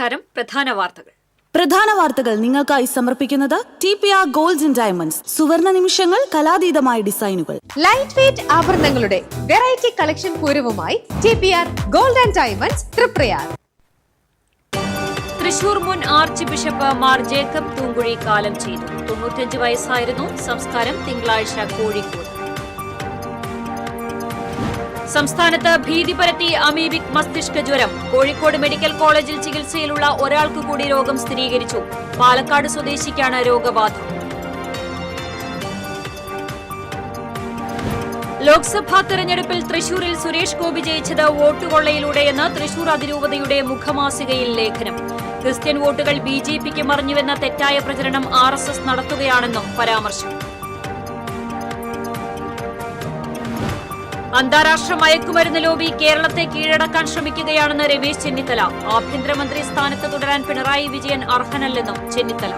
നമസ്കാരം. പ്രധാന വാർത്തകൾ നിങ്ങൾക്കായി സമർപ്പിക്കുന്നത് TPR Golds and Diamonds. സുവർണ നിമിഷങ്ങൾ, കലാതീതമായ ഡിസൈനുകൾ. ലൈറ്റ് വെയ്റ്റ് ആഭരണങ്ങളുടെ വെറൈറ്റി കളക്ഷൻ പൂരവുമായി TPR Gold and Diamonds Triprayar. Thrissur മുൻ archbishop Mar Jacob Thoomkuzhy കാലം ചെയ്തു. 95 വയസ്സായിരുന്നു. സംസ്കാരം തിങ്കളാഴ്ച കോഴിക്കോട്. സംസ്ഥാനത്ത് ഭീതി പരത്തി അമീബിക് മസ്തിഷ്ക ജ്വരം. കോഴിക്കോട് മെഡിക്കൽ കോളേജിൽ ചികിത്സയിലുള്ള ഒരാൾക്ക് കൂടി രോഗം സ്ഥിരീകരിച്ചു. പാലക്കാട് സ്വദേശിക്കാണ് രോഗബാധ. ലോക്സഭാ തെരഞ്ഞെടുപ്പിൽ തൃശൂരിൽ സുരേഷ് ഗോപി ജയിച്ചത് വോട്ടുകൊള്ളയിലൂടെയെന്ന് തൃശൂർ അതിരൂപതയുടെ മുഖമാസികയിൽ ലേഖനം. ക്രിസ്ത്യൻ വോട്ടുകൾ BJPക്ക് മറിഞ്ഞുവെന്ന തെറ്റായ പ്രചരണം RSS നടത്തുകയാണെന്നും പരാമർശം. അന്താരാഷ്ട്ര മയക്കുമരുന്ന് ലോബി കേരളത്തെ കീഴടക്കാൻ ശ്രമിക്കുകയാണെന്ന് രമേശ് ചെന്നിത്തല. ആഭ്യന്തരമന്ത്രി സ്ഥാനത്ത് തുടരാൻ പിണറായി വിജയൻ അർഹനല്ലെന്നും ചെന്നിത്തല.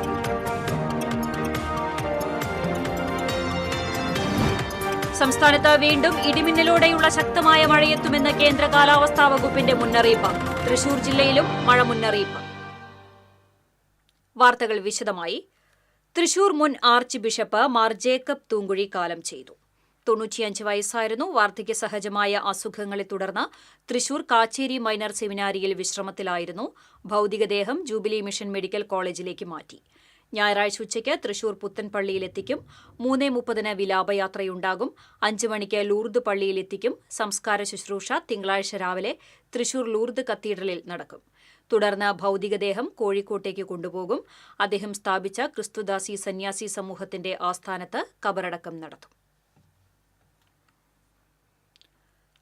സംസ്ഥാനത്ത് വീണ്ടും ഇടിമിന്നലോടെയുള്ള ശക്തമായ മഴയെത്തുമെന്ന് കേന്ദ്ര കാലാവസ്ഥാ വകുപ്പിന്റെ മുന്നറിയിപ്പ്. തൃശൂർ ജില്ലയിലും മഴ മുന്നറിയിപ്പ്. വാർത്തകൾ വിശദമായി. തൃശൂർ മുൻ archbishop Mar Jacob Thoomkuzhy കാലം ചെയ്തു. 95 വയസ്സായിരുന്നു. വാർദ്ധക്യ സഹജമായ അസുഖങ്ങളെ തുടർന്ന് തൃശൂർ കാച്ചേരി മൈനർ സെമിനാരിയിൽ വിശ്രമത്തിലായിരുന്നു. ഭൌതികദേഹം ജൂബിലി മിഷൻ മെഡിക്കൽ കോളേജിലേക്ക് മാറ്റി. ഞായറാഴ്ച ഉച്ചയ്ക്ക് തൃശൂർ പുത്തൻപള്ളിയിലെത്തിക്കും. 3:30 വിലാപയാത്രയുണ്ടാകും. 5 മണിക്ക് ലൂർദ് പള്ളിയിലെത്തിക്കും. സംസ്കാര ശുശ്രൂഷ തിങ്കളാഴ്ച രാവിലെ തൃശൂർ ലൂർദ് കത്തീഡ്രലിൽ നടക്കും. തുടർന്ന് ഭൌതികദേഹം കോഴിക്കോട്ടേക്ക് കൊണ്ടുപോകും. അദ്ദേഹം സ്ഥാപിച്ച ക്രിസ്തുദാസി സന്യാസി സമൂഹത്തിന്റെ ആസ്ഥാനത്ത് കബറടക്കം നടത്തും.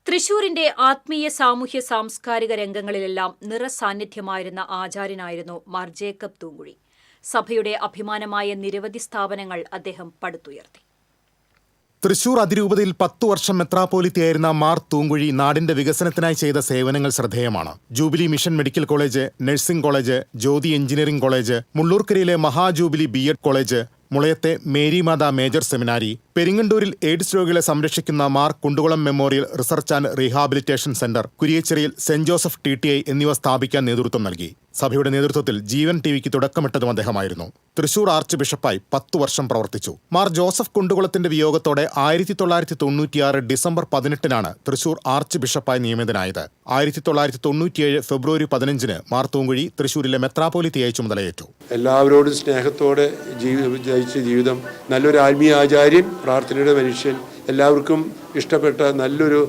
തൃശൂരിന്റെ ആത്മീയ സാമൂഹ്യ സാംസ്കാരിക രംഗങ്ങളിലെല്ലാം നിറസാന്നിധ്യമായിരുന്ന ആചാര്യനായിരുന്നു മാർ ജേക്കബ് തൂങ്കുഴി. സഭയുടെ അഭിമാനമായ നിരവധി സ്ഥാപനങ്ങൾ അദ്ദേഹം പടുത്തുയർത്തി. തൃശൂർ അതിരൂപതയിൽ 10 വർഷം മെത്രാപ്പോലിത്തയായിരുന്ന മാർ തൂങ്കുഴി നാടിന്റെ വികസനത്തിനായി ചെയ്ത സേവനങ്ങൾ ശ്രദ്ധേയമാണ്. Jubilee Mission Medical College, nursing college, Jyothi engineering college, മുള്ളൂർക്കരയിലെ മഹാജൂബിലി B.Ed കോളേജ്, മുളയത്തെ മേരിമാത മേജർ സെമിനാരി, പെരിങ്ങണ്ടൂരിൽ എയ്ഡ്സ് രോഗികളെ സംരക്ഷിക്കുന്ന Mar Kundukulam memorial research and rehabilitation centre, കുരിയച്ചിറയിൽ സെന്റ് ജോസഫ് TTI എന്നിവ സ്ഥാപിക്കാൻ നേതൃത്വം നൽകി. സഭയുടെ നേതൃത്വത്തിൽ ജീവൻ TVക്ക് തുടക്കമിട്ടതും അദ്ദേഹമായിരുന്നു. തൃശൂർ ആർച്ച് ബിഷപ്പായി 10 വർഷം പ്രവർത്തിച്ചു. മാർ ജോസഫ് കുണ്ടുകുളത്തിന്റെ വിയോഗത്തോടെ 1996 ഡിസംബർ 18 തൃശൂർ ആർച്ച് ബിഷപ്പായി നിയമിതനായത്. 1997 ഫെബ്രുവരി 15 മാർ തൂങ്കുഴി തൃശൂരിലെ മെത്രാപ്പോലിത്തയായി ചുമതലയേറ്റു. എല്ലാവരോടും സ്നേഹത്തോടെ ജയിച്ച ജീവിതം, നല്ലൊരു ആത്മീയ ആചാര്യൻ, പ്രാർത്ഥനയുടെ മനുഷ്യൻ, എല്ലാവർക്കും ഇഷ്ടപ്പെട്ട നല്ലൊരു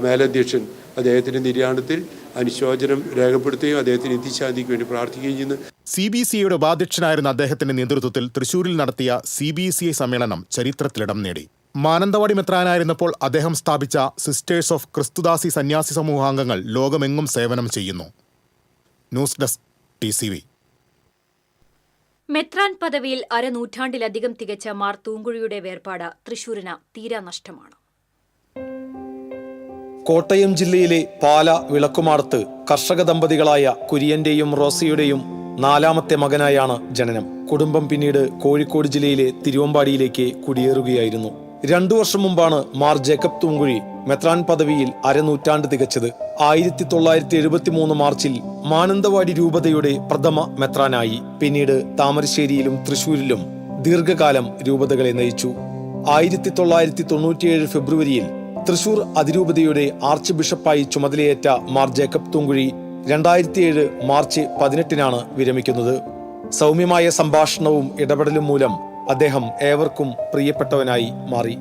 മേലധ്യക്ഷൻ. അദ്ദേഹത്തിന്റെ നിര്യാണത്തിൽ അനുശോചനം രേഖപ്പെടുത്തുകയും അദ്ദേഹത്തിന് നിത്യശാന്തിക്ക് വേണ്ടി പ്രാർത്ഥിക്കുകയും ചെയ്യുന്നു. CBCയുടെ ഉപാധ്യക്ഷനായിരുന്ന അദ്ദേഹത്തിന്റെ നേതൃത്വത്തിൽ തൃശൂരിൽ നടത്തിയ CBCI സമ്മേളനം ചരിത്രത്തിലിടം നേടി. മാനന്തവാടി മെത്രാനായിരുന്നപ്പോൾ അദ്ദേഹം സ്ഥാപിച്ച സിസ്റ്റേഴ്സ് ഓഫ് ക്രിസ്തുദാസി സന്യാസി സമൂഹാംഗങ്ങൾ ലോകമെങ്ങും സേവനം ചെയ്യുന്നു. News desk TCV. മെത്രാൻ പദവിയിൽ അരനൂറ്റാണ്ടിലധികം തികച്ച മാർ തൂങ്കുഴിയുടെ വേർപാട് തൃശൂരിന് തീരാ നഷ്ടമാണ്. കോട്ടയം ജില്ലയിലെ പാല വിളക്കുമാടത്ത് കർഷക ദമ്പതികളായ കുര്യന്റെയും റോസിയുടെയും 4ാമത്തെ മകനായാണ് ജനനം. കുടുംബം പിന്നീട് കോഴിക്കോട് ജില്ലയിലെ തിരുവമ്പാടിയിലേക്ക് കുടിയേറുകയായിരുന്നു. 2 വർഷം മുമ്പാണ് മാർ ജേക്കബ് തൂങ്കുഴി മെത്രാൻ പദവിയിൽ അരനൂറ്റാണ്ട് തികച്ചത്. 1973 മാർച്ചിൽ മാനന്തവാടി രൂപതയുടെ പ്രഥമ മെത്രാനായി. പിന്നീട് താമരശ്ശേരിയിലും തൃശൂരിലും ദീർഘകാലം രൂപതകളെ നയിച്ചു. 1997 ഫെബ്രുവരിയിൽ തൃശൂർ അതിരൂപതയുടെ ആർച്ച് ബിഷപ്പായി ചുമതലയേറ്റ മാർ ജേക്കബ് തൂങ്കുഴി 2007 മാർച്ച് 18 വിരമിക്കുന്നത്. സൗമ്യമായ സംഭാഷണവും ഇടപെടലും മൂലം അദ്ദേഹം ഏവർക്കും പ്രിയപ്പെട്ടവനായി മാറി.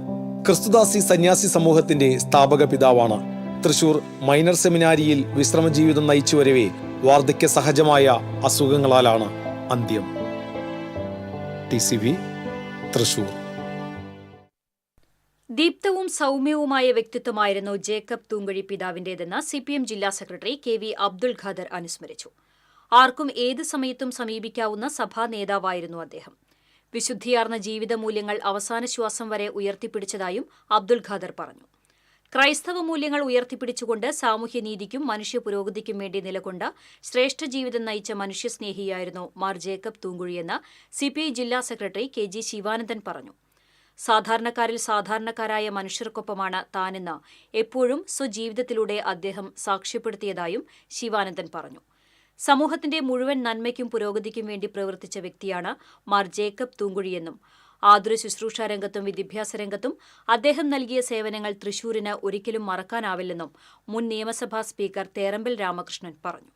ക്രിസ്തുദാസി സന്യാസി സമൂഹത്തിന്റെ സ്ഥാപക പിതാവാണ്. തൃശൂർ മൈനർ സെമിനാരിയിൽ വിശ്രമജീവിതം നയിച്ചു വരവേ വാർദ്ധക്യ സഹജമായ അസുഖങ്ങളാലാണ് അന്ത്യം. TCV തൃശൂർ. ദീപ്തവും സൗമ്യവുമായ വ്യക്തിത്വമായിരുന്നു ജേക്കബ് തൂങ്കുഴി പിതാവിന്റേതെന്ന് CPM ജില്ലാ സെക്രട്ടറി KV അബ്ദുൽ ഖാദർ അനുസ്മരിച്ചു. ആർക്കും ഏത് സമയത്തും സമീപിക്കാവുന്ന സഭാ നേതാവായിരുന്നു അദ്ദേഹം. വിശുദ്ധിയാർന്ന ജീവിത മൂല്യങ്ങൾ അവസാന ശ്വാസം വരെ ഉയർത്തിപ്പിടിച്ചതായും അബ്ദുൽ ഖാദർ പറഞ്ഞു. ക്രൈസ്തവ മൂല്യങ്ങൾ ഉയർത്തിപ്പിടിച്ചുകൊണ്ട് സാമൂഹ്യനീതിക്കും മനുഷ്യ പുരോഗതിക്കും വേണ്ടി നിലകൊണ്ട ശ്രേഷ്ഠ ജീവിതം നയിച്ച മനുഷ്യസ്നേഹിയായിരുന്നു മാർ ജേക്കബ് തൂങ്കുഴിയെന്ന് CPI ജില്ലാ സെക്രട്ടറി KG ശിവാനന്ദൻ പറഞ്ഞു. സാധാരണക്കാരിൽ സാധാരണക്കാരായ മനുഷ്യർക്കൊപ്പമാണ് താനെന്ന് എപ്പോഴും സ്വജീവിതത്തിലൂടെ അദ്ദേഹം സാക്ഷ്യപ്പെടുത്തിയതായും ശിവാനന്ദൻ പറഞ്ഞു. സമൂഹത്തിന്റെ മുഴുവൻ നന്മയ്ക്കും പുരോഗതിക്കും വേണ്ടി പ്രവർത്തിച്ച വ്യക്തിയാണ് മാർ ജേക്കബ് തൂങ്കുഴിയെന്നും ആതുര ശുശ്രൂഷ രംഗത്തും വിദ്യാഭ്യാസ രംഗത്തും അദ്ദേഹം നൽകിയ സേവനങ്ങൾ തൃശൂരിന് ഒരിക്കലും മറക്കാനാവില്ലെന്നും മുൻ നിയമസഭാ സ്പീക്കർ തേറമ്പിൽ രാമകൃഷ്ണൻ പറഞ്ഞു.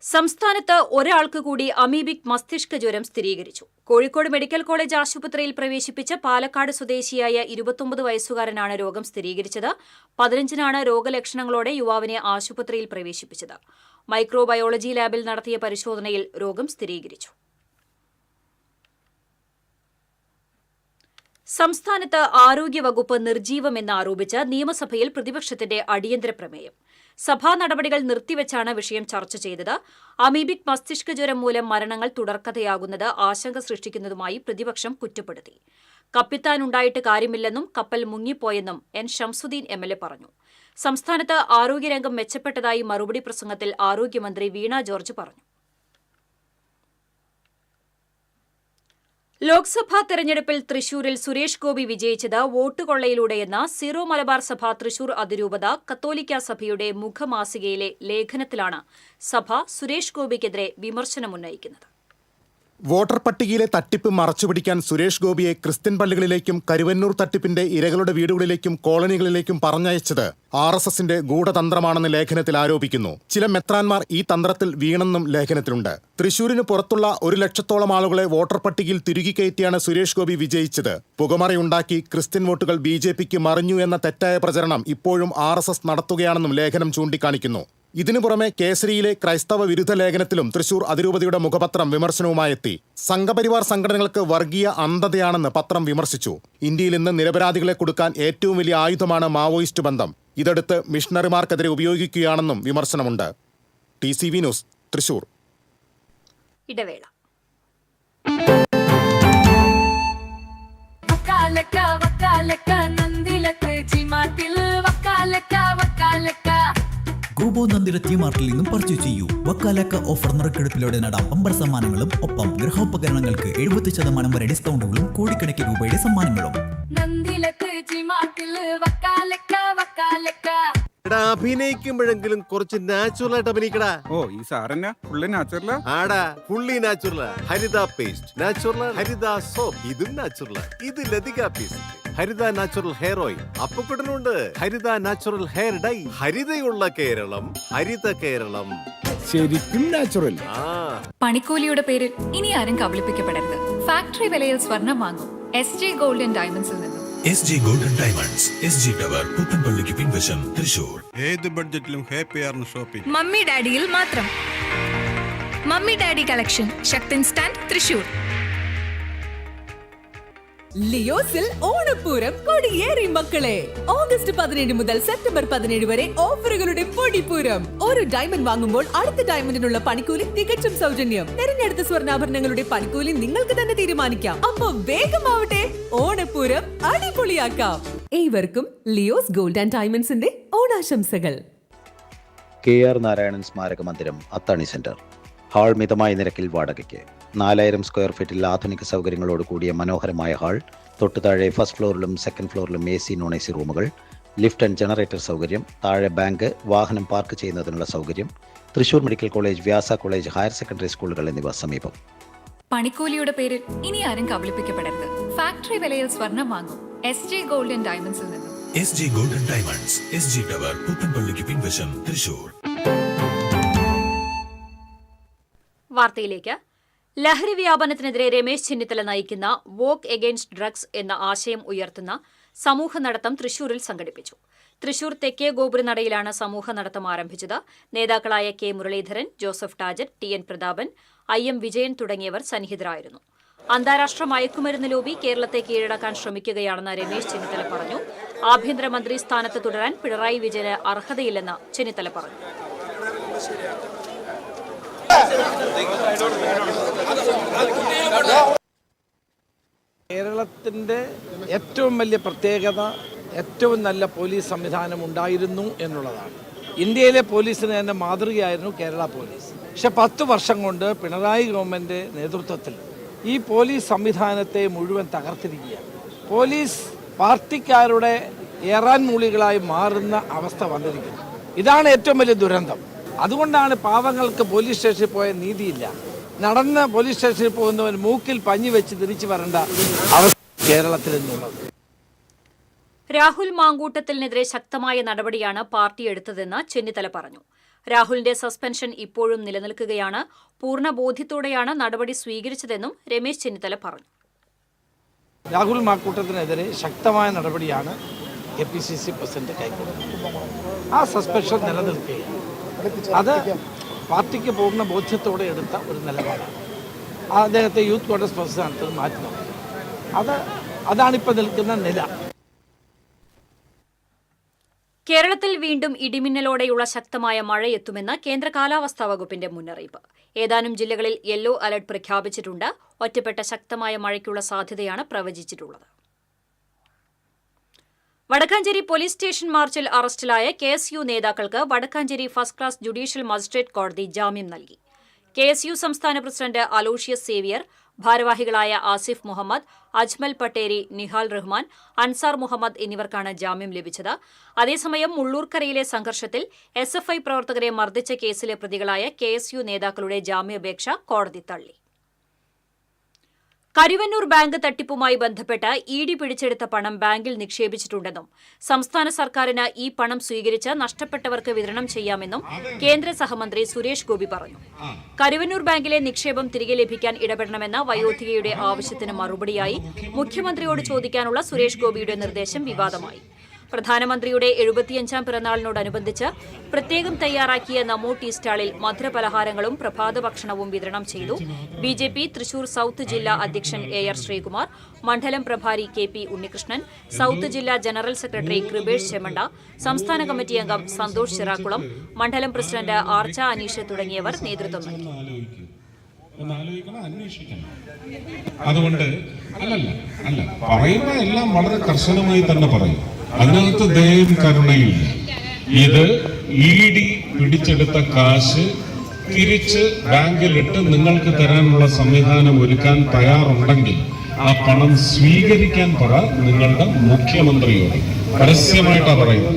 സംസ്ഥാനത്ത് ഒരാൾക്ക് കൂടി അമീബിക് മസ്തിഷ്ക ജ്വരം സ്ഥിരീകരിച്ചു. കോഴിക്കോട് മെഡിക്കൽ കോളേജ് ആശുപത്രിയിൽ പ്രവേശിപ്പിച്ച പാലക്കാട് സ്വദേശിയായ 29 വയസ്സുകാരനാണ് രോഗം സ്ഥിരീകരിച്ചത്. 15-നാണ് രോഗലക്ഷണങ്ങളോടെ യുവാവിനെ ആശുപത്രിയിൽ പ്രവേശിപ്പിച്ചത്. മൈക്രോബയോളജി ലാബിൽ നടത്തിയ പരിശോധനയിൽ രോഗം സ്ഥിരീകരിച്ചു. സംസ്ഥാനത്ത് ആരോഗ്യവകുപ്പ് നിർജ്ജീവമെന്നാരോപിച്ച് നിയമസഭയിൽ പ്രതിപക്ഷത്തിന്റെ അടിയന്തര പ്രമേയം. സഭാ നടപടികൾ നിർത്തിവെച്ചാണ് വിഷയം ചർച്ച ചെയ്തത്. അമീബിക് മസ്തിഷ്ക ജ്വരം മൂലം മരണങ്ങൾ തുടർക്കഥയാകുന്നത് ആശങ്ക സൃഷ്ടിക്കുന്നതുമായി പ്രതിപക്ഷം കുറ്റപ്പെടുത്തി. കപ്പിത്താനുണ്ടായിട്ട് കാര്യമില്ലെന്നും കപ്പൽ മുങ്ങിപ്പോയെന്നും എൻ ഷംസുദ്ദീൻ MLA പറഞ്ഞു. സംസ്ഥാനത്ത് ആരോഗ്യരംഗം മെച്ചപ്പെട്ടതായി മറുപടി പ്രസംഗത്തിൽ ആരോഗ്യമന്ത്രി വീണ ജോർജ് പറഞ്ഞു. ലോക്സഭാ തെരഞ്ഞെടുപ്പിൽ തൃശൂരിൽ സുരേഷ് ഗോപി വിജയിച്ചത് വോട്ട് കൊള്ളയിലൂടെയെന്ന സീറോ മലബാർ സഭ തൃശൂർ അതിരൂപത കത്തോലിക്ക സഭയുടെ മുഖമാസികയിലെ ലേഖനത്തിലാണ് സഭ സുരേഷ് ഗോപിക്കെതിരെ വിമർശനമുന്നയിക്കുന്നത്. വോട്ടർ പട്ടികയിലെ തട്ടിപ്പ് മറച്ചുപിടിക്കാൻ സുരേഷ് ഗോപിയെ ക്രിസ്ത്യൻ പള്ളികളിലേക്കും കരുവന്നൂർ തട്ടിപ്പിന്റെ ഇരകളുടെ വീടുകളിലേക്കും കോളനികളിലേക്കും പറഞ്ഞയച്ചത് RSSന്റെ ഗൂഢതന്ത്രമാണെന്ന് ലേഖനത്തിൽ ആരോപിക്കുന്നു. ചില മെത്രാൻമാർ ഈ തന്ത്രത്തിൽ വീണെന്നും ലേഖനത്തിലുണ്ട്. തൃശൂരിന് പുറത്തുള്ള 1 ലക്ഷത്തോളം ആളുകളെ വോട്ടർ പട്ടികയിൽ തിരുകി കയറ്റിയാണ് സുരേഷ് ഗോപി വിജയിച്ചത്. പുകമറയുണ്ടാക്കി ക്രിസ്ത്യൻ വോട്ടുകൾ BJPക്ക് മറിഞ്ഞു എന്ന തെറ്റായ പ്രചരണം ഇപ്പോഴും RSS നടത്തുകയാണെന്നും ലേഖനം ചൂണ്ടിക്കാണിക്കുന്നു. ഇതിനു പുറമെ കേസരിയിലെ ക്രൈസ്തവ വിരുദ്ധ ലേഖനത്തിലും തൃശൂർ അതിരൂപതയുടെ മുഖപത്രം വിമർശനവുമായെത്തി. സംഘപരിവാർ സംഘടനകൾക്ക് വർഗീയ അന്ധതയാണെന്ന് പത്രം വിമർശിച്ചു. ഇന്ത്യയിൽ ഇന്ന് നിരപരാധികളെ കൊടുക്കാൻ ഏറ്റവും വലിയ ആയുധമാണ് മാവോയിസ്റ്റ് ബന്ധം. ഇതെടുത്ത് മിഷണറിമാർക്കെതിരെ ഉപയോഗിക്കുകയാണെന്നും വിമർശനമുണ്ട്. TCV news, Thrissur. ഇടവേള. ഗോബോ നന്ദിര ടി-മാർട്ടിൽ നിന്നും പർച്ചേസ് ചെയ്യൂ. വക്കാലക്ക ഓഫർ നറുക്കെടുപ്പിലൂടെ നേടാം ബമ്പർ സമ്മാനങ്ങളും ഒപ്പം ഗൃഹോപകരണങ്ങൾക്ക് 70% വരെ ഡിസ്കൗണ്ടുകളും കോടിക്കണക്കിന് രൂപയുടെ സമ്മാനങ്ങളും. അഭിനയിക്കുമ്പോഴെങ്കിലും കുറച്ച് നാച്ചുറൽ ആയിട്ട് അഭിനയിക്കടാ. ഓ, ഈ സാറന്നെ ഫുള്ളി നാച്ചുറലാ? ആടാ, ഫുള്ളി നാച്ചുറലാ. ഹരിത പേസ്റ്റ് നാച്ചുറൽ, ഹരിത സോപ്പ് ഇതും നാച്ചുറൽ, ഇത് ലതിക പേസ്റ്റ്, ഹരിത നാച്ചുറൽ ഹെയർ ഓയിൽ, അപ്പക്കുട്ടനുണ്ട് ഹരിത natural hair dye. ഹരിതയുള്ള Keralam, Haritha Keralam, ശരിക്കും നാച്ചുറൽ. പണിക്കൂലിയുടെ പേരിൽ ഇനി ആരും കബളിപ്പിക്കപ്പെടരുത്. ഫാക്ടറി വിലയിൽ സ്വർണം വാങ്ങും SJ ഗോൾഡ് ആൻഡ് ഡയമണ്ട്സിൽ നിന്നും. SJ gold and diamonds, SG tower, പുത്തൻപള്ളിക്ക് പിൻവശം, തൃശൂർ. ഏത് ബഡ്ജറ്റിലും ഹാപ്പിയാണ് ഷോപ്പിംഗ്. മമ്മി ഡാഡിയിൽ മാത്രം. Mummy daddy collection, Sakthan stand, Thrissur. ലിയോസിൽ ഓണപ്പൂരം കൊടിയേറി മക്കളെ. ഓഗസ്റ്റ് 17 മുതൽ സെപ്റ്റംബർ 17 വരെ ഓഫറുകളുടെ പൊടിപ്പൂരം. ഒരു ഡയമണ്ട് വാങ്ങുമ്പോൾ അടുത്ത ഡയമണ്ടിനുള്ള പണിക്കൂലി തികച്ചും സൗജന്യം. തിരഞ്ഞെടുത്ത സ്വർണ്ണാഭരണങ്ങളുടെ പണിക്കൂലി നിങ്ങൾക്ക് തന്നെ തീരുമാനിക്കാം. അപ്പൊ വേഗമാവട്ടെ, ഓണപ്പൂരം അടിപൊളിയാക്കാം. ഏവർക്കും ലിയോസ് ഗോൾഡ് ആൻഡ് ഡയമണ്ട്സിന്റെ ഓണാശംസകൾ. KR നാരായണൻ സ്മാരക മന്ദിരം, അത്താണി സെന്റർ. ഹാൾ മിതമായ നിരക്കിൽ വാടകയ്ക്ക്. 4000 സ്ക്വയർ ഫീറ്റിൽ ആധുനിക സൗകര്യങ്ങളോട് കൂടിയ മനോഹരമായ ഹാൾ. തൊട്ടുതാഴെ ഫസ്റ്റ് ഫ്ലോറിലും സെക്കൻഡ് ഫ്ലോറിലും AC non-AC റൂമുകൾ, ലിഫ്റ്റ് ആൻഡ് ജനറേറ്റർ സൗകര്യം, താഴെ ബാങ്ക്, വാഹനം പാർക്ക് ചെയ്യുന്നതിനുള്ള സൗകര്യം. തൃശൂർ മെഡിക്കൽ കോളേജ്, വ്യാസ കോളേജ്, ഹയർ സെക്കൻഡറി സ്കൂളുകൾ എന്നിവ സമീപം. പണിക്കൂലിയുടെ പേരിൽ ഇനി ആരും കബളിപ്പിക്കപ്പെടരുത്. ഫാക്ടറി വിലയിൽ സ്വർണം വാങ്ങും SJ ഗോൾഡ് ആൻഡ് ഡയമണ്ട്സിൽ നിന്നും. SJ gold and diamonds, SG tower, പുത്തൻപള്ളിക്ക് പിൻവശം, തൃശൂർ. വാർത്തയിലേക്ക്. ലഹരി വ്യാപനത്തിനെതിരെ രമേശ് ചെന്നിത്തല നയിക്കുന്ന വോക്ക് എഗെയിൻസ്റ്റ് ഡ്രഗ്സ് എന്ന ആശയം ഉയർത്തുന്ന സമൂഹ നടത്തം തൃശൂരിൽ സംഘടിപ്പിച്ചു. തൃശൂർ തെക്കേ ഗോപുരനടയിലാണ് സമൂഹ നടത്തം ആരംഭിച്ചത്. നേതാക്കളായ K Muraleedharan, Joseph ടാജറ്റ്, TN Prathapan, IM Vijayan തുടങ്ങിയവർ സന്നിഹിതരായിരുന്നു. അന്താരാഷ്ട്ര മയക്കുമരുന്ന് ലോബി കേരളത്തെ കീഴടക്കാൻ ശ്രമിക്കുകയാണെന്ന് രമേശ് ചെന്നിത്തല പറഞ്ഞു. ആഭ്യന്തരമന്ത്രി സ്ഥാനത്ത് തുടരാൻ പിണറായി വിജയന് അർഹതയില്ലെന്ന് ചെന്നിത്തല പറഞ്ഞു. കേരളത്തിൻ്റെ ഏറ്റവും വലിയ പ്രത്യേകത ഏറ്റവും നല്ല പോലീസ് സംവിധാനം ഉണ്ടായിരുന്നു എന്നുള്ളതാണ്. ഇന്ത്യയിലെ പോലീസിന് തന്നെ മാതൃകയായിരുന്നു കേരള പോലീസ്. പക്ഷെ 10 വർഷം കൊണ്ട് പിണറായി ഗവൺമെൻറ് നേതൃത്വത്തിൽ ഈ പോലീസ് സംവിധാനത്തെ മുഴുവൻ തകർത്തിരിക്കുകയാണ്. പോലീസ് പാർട്ടിക്കാരുടെ ഏറാൻ മൂളികളായി മാറുന്ന അവസ്ഥ വന്നിരിക്കുന്നു. ഇതാണ് ഏറ്റവും വലിയ ദുരന്തം. അതുകൊണ്ടാണ് പാവങ്ങൾക്ക് പോലീസ് സ്റ്റേഷനിൽ പോയ നീതിയില്ല. നടന്ന് പോലീസ് സ്റ്റേഷനിൽ പോകുന്നവൻ മൂക്കിൽ പഞ്ഞി വെച്ച് തിരിച്ചു വരേണ്ട അവസ്ഥ കേരളത്തിൽ നിന്നുള്ളത്. രാഹുൽ മാങ്കൂട്ടത്തിനെതിരെ ശക്തമായ നടപടിയാണ് പാർട്ടി എടുത്തതെന്ന് ചെന്നിത്തല പറഞ്ഞു. രാഹുലിന്റെ സസ്പെൻഷൻ ഇപ്പോഴും നിലനിൽക്കുകയാണ്. പൂർണ്ണ ബോധ്യത്തോടെയാണ് നടപടി സ്വീകരിച്ചതെന്നും രമേശ് ചെന്നിത്തല പറഞ്ഞു. രാഹുൽ മാക്കൂട്ടത്തിനെതിരെ ശക്തമായ നടപടിയാണ് KPCC പ്രസിഡന്റ് കൈക്കൊള്ളുന്നത്. ആ സസ്പെൻഷൻ നിലനിൽക്കുകയാണ്. അത് പാർട്ടിക്ക് പൂർണ്ണ ബോധ്യത്തോടെ എടുത്ത ഒരു നിലപാടാണ്. അദ്ദേഹത്തെ യൂത്ത് കോൺഗ്രസ് പ്രസിഡന്റ് മാറ്റി നോക്കി. അതാണിപ്പോൾ നിൽക്കുന്ന നില. കേരളത്തിൽ വീണ്ടും ഇടിമിന്നലോടെയുള്ള ശക്തമായ മഴയെത്തുമെന്ന് കേന്ദ്ര കാലാവസ്ഥാ വകുപ്പിന്റെ മുന്നറിയിപ്പ്. ഏതാനും ജില്ലകളിൽ യെല്ലോ അലർട്ട് പ്രഖ്യാപിച്ചിട്ടുണ്ട്. ഒറ്റപ്പെട്ട ശക്തമായ മഴയ്ക്കുള്ള സാധ്യതയാണ് പ്രവചിച്ചിട്ടുള്ളത്. വടക്കാഞ്ചേരി പോലീസ് സ്റ്റേഷൻ മാർച്ചിൽ അറസ്റ്റിലായ KSU നേതാക്കൾക്ക് Vadakkanchery first class judicial magistrate കോടതി ജാമ്യം നൽകി. KSU സംസ്ഥാന പ്രസിഡന്റ് അലോഷ്യസ് സേവിയർ, ഭാരവാഹികളായ ആസിഫ് മുഹമ്മദ്, അജ്മൽ പട്ടേരി, നിഹാൽ റഹ്മാൻ, അൻസാർ മുഹമ്മദ് എന്നിവർക്കാണ് ജാമ്യം ലഭിച്ചത്. അതേസമയം മുള്ളൂർക്കരയിലെ സംഘർഷത്തിൽ SFI പ്രവർത്തകരെ മർദ്ദിച്ച കേസിലെ പ്രതികളായ KSU നേതാക്കളുടെ ജാമ്യാപേക്ഷ കോടതി തള്ളി. കരുവന്നൂർ ബാങ്ക് തട്ടിപ്പുമായി ബന്ധപ്പെട്ട് ED പിടിച്ചെടുത്ത പണം ബാങ്കിൽ നിക്ഷേപിച്ചിട്ടുണ്ടെന്നും സംസ്ഥാന സർക്കാരിന് ഈ പണം സ്വീകരിച്ച് നഷ്ടപ്പെട്ടവർക്ക് വിതരണം ചെയ്യാമെന്നും കേന്ദ്ര സഹമന്ത്രി സുരേഷ് ഗോപി പറഞ്ഞു. കരുവന്നൂർ ബാങ്കിലെ നിക്ഷേപം തിരികെ ലഭിക്കാൻ ഇടപെടണമെന്ന വയോധികയുടെ ആവശ്യത്തിന് മറുപടിയായി മുഖ്യമന്ത്രിയോട് ചോദിക്കാനുള്ള സുരേഷ് ഗോപിയുടെ നിർദ്ദേശം വിവാദമായി. പ്രധാനമന്ത്രിയുടെ 75ാം പിറന്നാളിനോടനുബന്ധിച്ച് പ്രത്യേകം തയ്യാറാക്കിയ നമോ ടീ സ്റ്റാളിൽ മധുരപലഹാരങ്ങളും പ്രഭാത ഭക്ഷണവും വിതരണം ചെയ്തു. BJP തൃശൂർ സൌത്ത് ജില്ലാ അധ്യക്ഷൻ AR ശ്രീകുമാർ, മണ്ഡലം പ്രഭാരി KP ഉണ്ണികൃഷ്ണൻ, സൌത്ത് ജില്ലാ ജനറൽ സെക്രട്ടറി കൃപേഷ് ചെമ്മണ്ട, സംസ്ഥാന കമ്മിറ്റി അംഗം സന്തോഷ് ചിറാക്കുളം, മണ്ഡലം പ്രസിഡന്റ് ആർച്ച അനീഷ് തുടങ്ങിയവർ നേതൃത്വം നൽകി. അതുകൊണ്ട് പറയുന്ന എല്ലാം വളരെ കർശനമായി തന്നെ പറയും. അതിനകത്ത് ദയയും കരുണയില്ല. ഇത് ED പിടിച്ചെടുത്ത കാശ് തിരിച്ച് ബാങ്കിലിട്ട് നിങ്ങൾക്ക് തരാനുള്ള സംവിധാനം ഒരുക്കാൻ തയ്യാറുണ്ടെങ്കിൽ ആ പണം സ്വീകരിക്കാൻ പറ നിങ്ങളുടെ മുഖ്യമന്ത്രിയോട്. പരസ്യമായിട്ടാ പറയുന്നത്.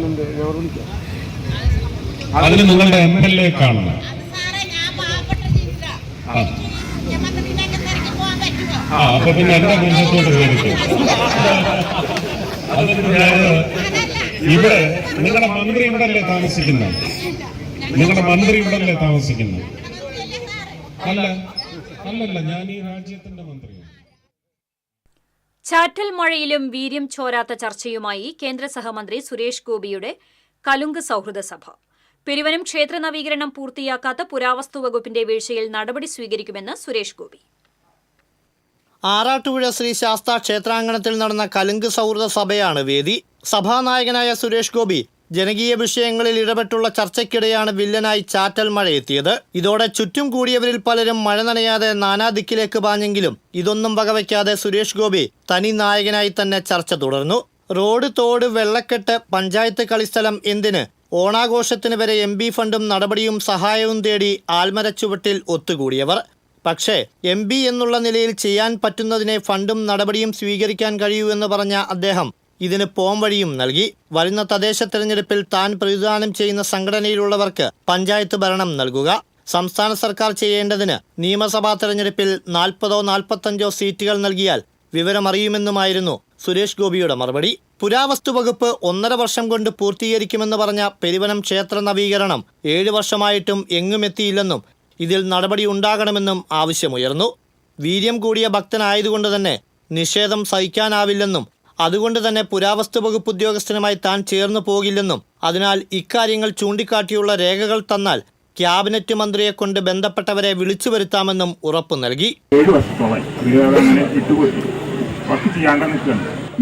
അതിന് നിങ്ങളുടെ MLA കാണണം. അപ്പൊ പിന്നെ എന്റെ മുഖത്തോട് കയറിക്കും. ഇവിടെ നിങ്ങളുടെ മന്ത്രി ഇവിടല്ലേ താമസിക്കുന്നത്? അല്ലല്ല, ഞാൻ ഈ രാജ്യത്തിന്റെ മന്ത്രിയാണ്. ചാറ്റൽ മഴയിലും വീര്യം ചോരാത്ത ചർച്ചയുമായി കേന്ദ്ര സഹമന്ത്രി സുരേഷ് ഗോപിയുടെ കലുങ്ക് സൌഹൃദ സഭ. പെരുവനം ക്ഷേത്ര നവീകരണം പൂർത്തിയാക്കാത്ത പുരാവസ്തു വകുപ്പിന്റെ വീഴ്ചയിൽ നടപടി സ്വീകരിക്കുമെന്ന് സുരേഷ് ഗോപി. ആറാട്ടുപുഴ ശ്രീ ശാസ്ത ക്ഷേത്രാങ്കണത്തിൽ നടന്ന കലുങ്ക് സൗഹൃദ സഭയാണ് വേദി. സഭാനായകനായ സുരേഷ് ഗോപി ജനകീയ വിഷയങ്ങളിൽ ഇടപെട്ടുള്ള ചർച്ചയ്ക്കിടെയാണ് വില്ലനായി ചാറ്റൽ മഴയെത്തിയത്. ഇതോടെ ചുറ്റും കൂടിയവരിൽ പലരും മഴ നനയാതെ നാനാദിക്കിലേക്ക് പാഞ്ഞെങ്കിലും ഇതൊന്നും വകവയ്ക്കാതെ സുരേഷ് ഗോപി തനി നായകനായി തന്നെ ചർച്ച തുടർന്നു. റോഡ്, തോട്, വെള്ളക്കെട്ട്, പഞ്ചായത്ത് കളിസ്ഥലം എന്തിന് ഓണാഘോഷത്തിന് വരെ MP ഫണ്ടും നടപടിയും സഹായവും തേടി ആൽമരച്ചുവട്ടിൽ ഒത്തുകൂടിയവർ. പക്ഷേ MP എന്നുള്ള നിലയിൽ ചെയ്യാൻ പറ്റുന്നതിനെ ഫണ്ടും നടപടിയും സ്വീകരിക്കാൻ കഴിയൂ എന്ന് പറഞ്ഞ അദ്ദേഹം ഇതിന് പോംവഴിയും നൽകി. വരുന്ന തദ്ദേശ തെരഞ്ഞെടുപ്പിൽ താൻ പ്രതിദാനം ചെയ്യുന്ന സംഘടനയിലുള്ളവർക്ക് പഞ്ചായത്ത് ഭരണം നൽകുക. സംസ്ഥാന സർക്കാർ ചെയ്യേണ്ടതിന് നിയമസഭാ തെരഞ്ഞെടുപ്പിൽ 40 45 സീറ്റുകൾ നൽകിയാൽ വിവരമറിയുമെന്നുമായിരുന്നു സുരേഷ് ഗോപിയുടെ മറുപടി. പുരാവസ്തു വകുപ്പ് 1.5 വർഷം കൊണ്ട് പൂർത്തീകരിക്കുമെന്ന് പറഞ്ഞ പെരുവനം ക്ഷേത്ര നവീകരണം 7 വർഷമായിട്ടും എങ്ങുമെത്തിയില്ലെന്നും ഇതിൽ നടപടി ഉണ്ടാകണമെന്നും ആവശ്യമുയർന്നു. വീര്യം കൂടിയ ഭക്തനായതുകൊണ്ട് തന്നെ നിഷേധം സഹിക്കാനാവില്ലെന്നും അതുകൊണ്ട് തന്നെ പുരാവസ്തു വകുപ്പ് ഉദ്യോഗസ്ഥനുമായി താൻ ചേർന്നു പോകില്ലെന്നും അതിനാൽ ഇക്കാര്യങ്ങൾ ചൂണ്ടിക്കാട്ടിയുള്ള രേഖകൾ തന്നാൽ ക്യാബിനറ്റ് മന്ത്രിയെ കൊണ്ട് ബന്ധപ്പെട്ടവരെ വിളിച്ചു വരുത്താമെന്നും ഉറപ്പു നൽകി. 7 വർഷത്തോളം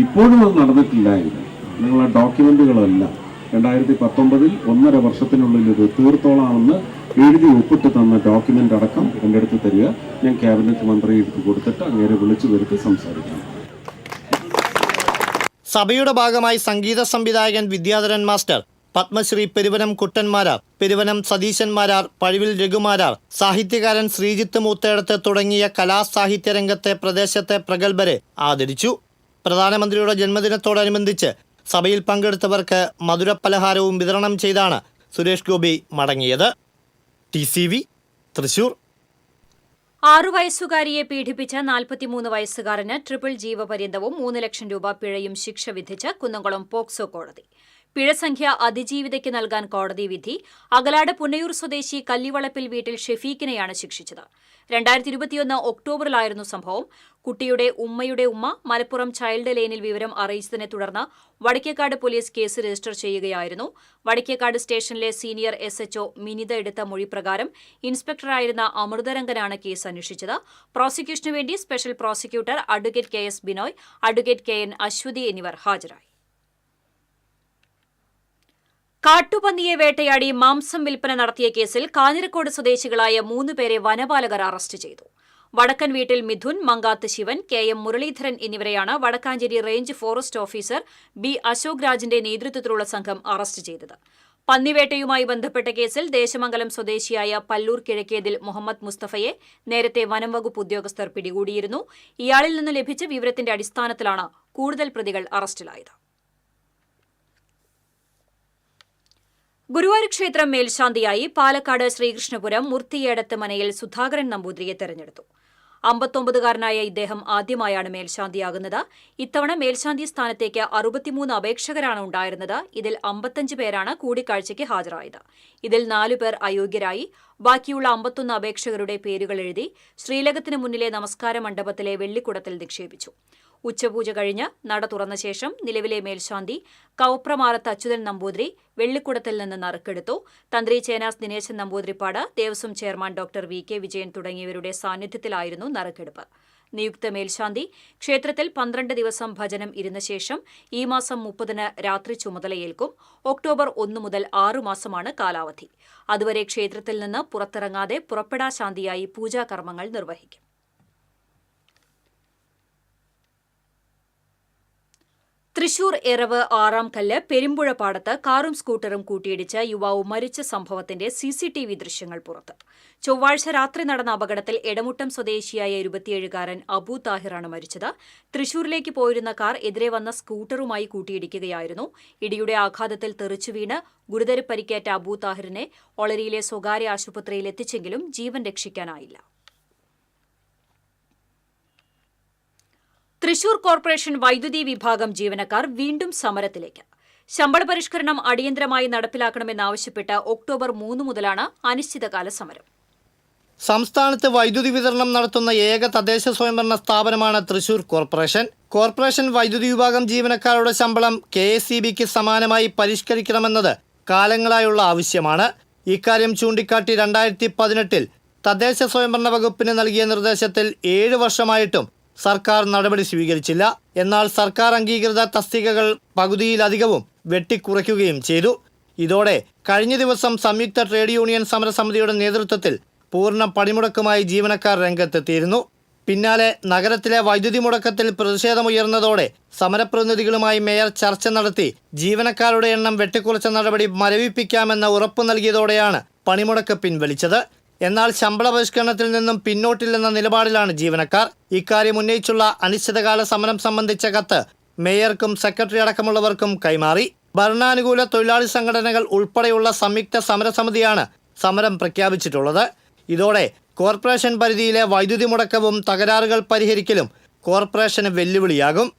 ഇപ്പോഴും അത് നടന്നിട്ടില്ലായിരുന്നു. നിങ്ങളെ ഡോക്യുമെന്റുകളെല്ലാം 2019 1.5 വർഷത്തിനുള്ളിൽ ഇത് തീർത്തോളാമെന്ന് എഴുതി ഒപ്പിട്ട് തന്ന ഡോക്യുമെന്റ് അടക്കം എൻ്റെ അടുത്ത് തരിക. ഞാൻ ക്യാബിനറ്റ് മന്ത്രിയെ എടുത്ത് കൊടുത്തിട്ട് അങ്ങേരെ വിളിച്ചു വരുത്തി സംസാരിക്കാം. സഭയുടെ ഭാഗമായി സംഗീത സംവിധായകൻ വിദ്യാധരൻ മാസ്റ്റർ, പത്മശ്രീ പെരുവനം കുട്ടന്മാരാർ, പെരുവനം സതീശന്മാരാർ, പഴുവിൽ രഘുമാരാർ, സാഹിത്യകാരൻ ശ്രീജിത്ത് മൂത്തേടത്ത് തുടങ്ങിയ കലാസാഹിത്യ രംഗത്തെ പ്രദേശത്തെ പ്രഗത്ഭരെ ആദരിച്ചു. പ്രധാനമന്ത്രിയുടെ ജന്മദിനത്തോടനുബന്ധിച്ച് സഭയിൽ പങ്കെടുത്തവർക്ക് മധുരപലഹാരവും വിതരണം ചെയ്താണ് സുരേഷ് ഗോപി മടങ്ങിയത്. TCV തൃശൂർ. 6 വയസ്സുകാരിയെ പീഡിപ്പിച്ച 43 വയസ്സുകാരന് ട്രിപ്പിൾ ജീവപര്യന്തവും 3 ലക്ഷം രൂപ പിഴയും ശിക്ഷ വിധിച്ച് കുന്നംകുളം പോക്സോ കോടതി. പിഴസംഖ്യ അതിജീവിതയ്ക്ക് നൽകാൻ കോടതി വിധി. അകലാട് പുന്നയൂർ സ്വദേശി കല്ലിവളപ്പിൽ വീട്ടിൽ ഷെഫീഖിനെയാണ് ശിക്ഷിച്ചത്. 2021 ഒക്ടോബറിലായിരുന്നു സംഭവം. കുട്ടിയുടെ ഉമ്മയുടെ ഉമ്മ മലപ്പുറം ചൈൽഡ് ലൈനിൽ വിവരം അറിയിച്ചതിനെ തുടർന്ന് വടക്കേക്കാട് പോലീസ് കേസ് രജിസ്റ്റർ ചെയ്യുകയായിരുന്നു. വടക്കേക്കാട് സ്റ്റേഷനിലെ സീനിയർ SHO മിനിത എടുത്ത മൊഴിപ്രകാരം ഇൻസ്പെക്ടറായിരുന്ന അമൃതരംഗനാണ് കേസ് അന്വേഷിച്ചത്. പ്രോസിക്യൂഷനു വേണ്ടി special prosecutor advocate KS Binoy, advocate KN Aswathy എന്നിവർ ഹാജരായി. കാട്ടുപന്നിയെ വേട്ടയാടി മാംസം വിൽപ്പന നടത്തിയ കേസിൽ കാഞ്ഞിരക്കോട് സ്വദേശികളായ 3 പേരെ വനപാലകർ അറസ്റ്റ് ചെയ്തു. വടക്കൻ വീട്ടിൽ മിഥുൻ, മങ്കാത്ത് ശിവൻ, KM മുരളീധരൻ എന്നിവരെയാണ് Vadakkanchery range forest officer B Ashok രാജിന്റെ നേതൃത്വത്തിലുള്ള സംഘം അറസ്റ്റ് ചെയ്തത്. പന്നിവേട്ടയുമായി ബന്ധപ്പെട്ട കേസിൽ ദേശമംഗലം സ്വദേശിയായ പല്ലൂർ കിഴക്കേതിൽ മുഹമ്മദ് മുസ്തഫയെ നേരത്തെ വനം വകുപ്പ് ഉദ്യോഗസ്ഥർ പിടികൂടിയിരുന്നു. ഇയാളിൽ നിന്ന് ലഭിച്ച വിവരത്തിന്റെ അടിസ്ഥാനത്തിലാണ് കൂടുതൽ പ്രതികൾ അറസ്റ്റിലായത്. ഗുരുവായൂർ ക്ഷേത്രം മേൽശാന്തിയായി പാലക്കാട് ശ്രീകൃഷ്ണപുരം മുർത്തിയേടത്ത് മനയിൽ സുധാകരൻ നമ്പൂതിരിയെ തെരഞ്ഞെടുത്തു. 59-കാരനായ ഇദ്ദേഹം ആദ്യമായാണ് മേൽശാന്തിയാകുന്നത്. ഇത്തവണ മേൽശാന്തി സ്ഥാനത്തേക്ക് 63 അപേക്ഷകരാണ് ഉണ്ടായിരുന്നത്. ഇതിൽ 55 പേരാണ് കൂടിക്കാഴ്ചയ്ക്ക് ഹാജരായത്. ഇതിൽ 4 പേർ അയോഗ്യരായി. ബാക്കിയുള്ള 51 അപേക്ഷകരുടെ പേരുകൾ എഴുതി ശ്രീലകത്തിന് മുന്നിലെ നമസ്കാര മണ്ഡപത്തിലെ വെള്ളിക്കുടത്തിൽ നിക്ഷേപിച്ചു. ഉച്ചപൂജ കഴിഞ്ഞ് നട തുറന്ന ശേഷം നിലവിലെ മേൽശാന്തി കവപ്രമാറത്ത് അച്യുതൻ നമ്പൂതിരി വെള്ളിക്കുടത്തിൽ നിന്ന് നറുക്കെടുത്തു. തന്ത്രി Chenas Dineshan Namboothiripad, Devaswom chairman doctor VK Vijayan തുടങ്ങിയവരുടെ സാന്നിധ്യത്തിലായിരുന്നു നറുക്കെടുപ്പ്. നിയുക്ത മേൽശാന്തി ക്ഷേത്രത്തിൽ 12 ദിവസം ഭജനം ഇരുന്ന ശേഷം ഈ മാസം 30-ന് രാത്രി ചുമതലയേൽക്കും. ഒക്ടോബർ 1 മുതൽ 6 മാസമാണ് കാലാവധി. അതുവരെ ക്ഷേത്രത്തിൽ നിന്ന് പുറത്തിറങ്ങാതെ പുറപ്പെടാശാന്തിയായി പൂജാകർമ്മങ്ങൾ നിർവഹിക്കും. തൃശൂർ എറവ് 6-ാം കല്ല് പെരുമ്പുഴ പാടത്ത് കാറും സ്കൂട്ടറും കൂട്ടിയിടിച്ച് യുവാവ് മരിച്ച സംഭവത്തിന്റെ CCTV ദൃശ്യങ്ങൾ പുറത്ത്. ചൊവ്വാഴ്ച രാത്രി നടന്ന അപകടത്തിൽ എടമുട്ടം സ്വദേശിയായ 27-കാരൻ അബു താഹിറാണ് മരിച്ചത്. തൃശൂരിലേക്ക് പോയിരുന്ന കാർ എതിരെ വന്ന സ്കൂട്ടറുമായി കൂട്ടിയിടിക്കുകയായിരുന്നു. ഇടിയുടെ ആഘാതത്തിൽ തെറിച്ചുവീണ് ഗുരുതര പരിക്കേറ്റ അബു താഹിറിനെ ഒളരിയിലെ സ്വകാര്യ ആശുപത്രിയിൽ എത്തിച്ചെങ്കിലും ജീവൻ രക്ഷിക്കാനായില്ല. തൃശൂർ കോർപ്പറേഷൻ വൈദ്യുതി വിഭാഗം ജീവനക്കാർ വീണ്ടും സമരത്തിലേക്ക്. ശമ്പള പരിഷ്കരണം അടിയന്തരമായി നടപ്പിലാക്കണമെന്നാവശ്യപ്പെട്ട് ഒക്ടോബർ 3 മുതലാണ് അനിശ്ചിതകാല സമരം. സംസ്ഥാനത്ത് വൈദ്യുതി വിതരണം നടത്തുന്ന ഏക തദ്ദേശ സ്വയംഭരണ സ്ഥാപനമാണ് തൃശൂർ കോർപ്പറേഷൻ. കോർപ്പറേഷൻ വൈദ്യുതി വിഭാഗം ജീവനക്കാരുടെ ശമ്പളം KSEBക്ക് സമാനമായി പരിഷ്കരിക്കണമെന്നത് കാലങ്ങളായുള്ള ആവശ്യമാണ്. ഇക്കാര്യം ചൂണ്ടിക്കാട്ടി 2018-ൽ തദ്ദേശ സ്വയംഭരണ വകുപ്പിന് നൽകിയ നിർദ്ദേശത്തിൽ 7 വർഷമായിട്ടും സർക്കാർ നടപടി സ്വീകരിച്ചില്ല. എന്നാൽ സർക്കാർ അംഗീകൃത തസ്തികകൾ പകുതിയിലധികവും വെട്ടിക്കുറയ്ക്കുകയും ചെയ്തു. ഇതോടെ കഴിഞ്ഞ ദിവസം സംയുക്ത ട്രേഡ് യൂണിയൻ സമരസമിതിയുടെ നേതൃത്വത്തിൽ പൂർണ്ണ പണിമുടക്കുമായി ജീവനക്കാർ രംഗത്തെത്തിയിരുന്നു. പിന്നാലെ നഗരത്തിലെ വൈദ്യുതി മുടക്കത്തിൽ പ്രതിഷേധമുയർന്നതോടെ സമരപ്രതിനിധികളുമായി മേയർ ചർച്ച നടത്തി ജീവനക്കാരുടെ എണ്ണം വെട്ടിക്കുറച്ച നടപടി മരവിപ്പിക്കാമെന്ന ഉറപ്പു നൽകിയതോടെയാണ് പണിമുടക്ക് പിൻവലിച്ചത്. എന്നാൽ ശമ്പള പരിഷ്കരണത്തിൽ നിന്നും പിന്നോട്ടില്ലെന്ന നിലപാടിലാണ് ജീവനക്കാർ. ഇക്കാര്യം ഉന്നയിച്ചുള്ള അനിശ്ചിതകാല സമരം സംബന്ധിച്ച കത്ത് മേയർക്കും സെക്രട്ടറി അടക്കമുള്ളവർക്കും കൈമാറി. ഭരണാനുകൂല തൊഴിലാളി സംഘടനകൾ ഉൾപ്പെടെയുള്ള സംയുക്ത സമരസമിതിയാണ് സമരം പ്രഖ്യാപിച്ചിട്ടുള്ളത്. ഇതോടെ കോർപ്പറേഷൻ പരിധിയിലെ വൈദ്യുതി മുടക്കവും തകരാറുകൾ പരിഹരിക്കലും കോർപ്പറേഷന് വെല്ലുവിളിയാകും.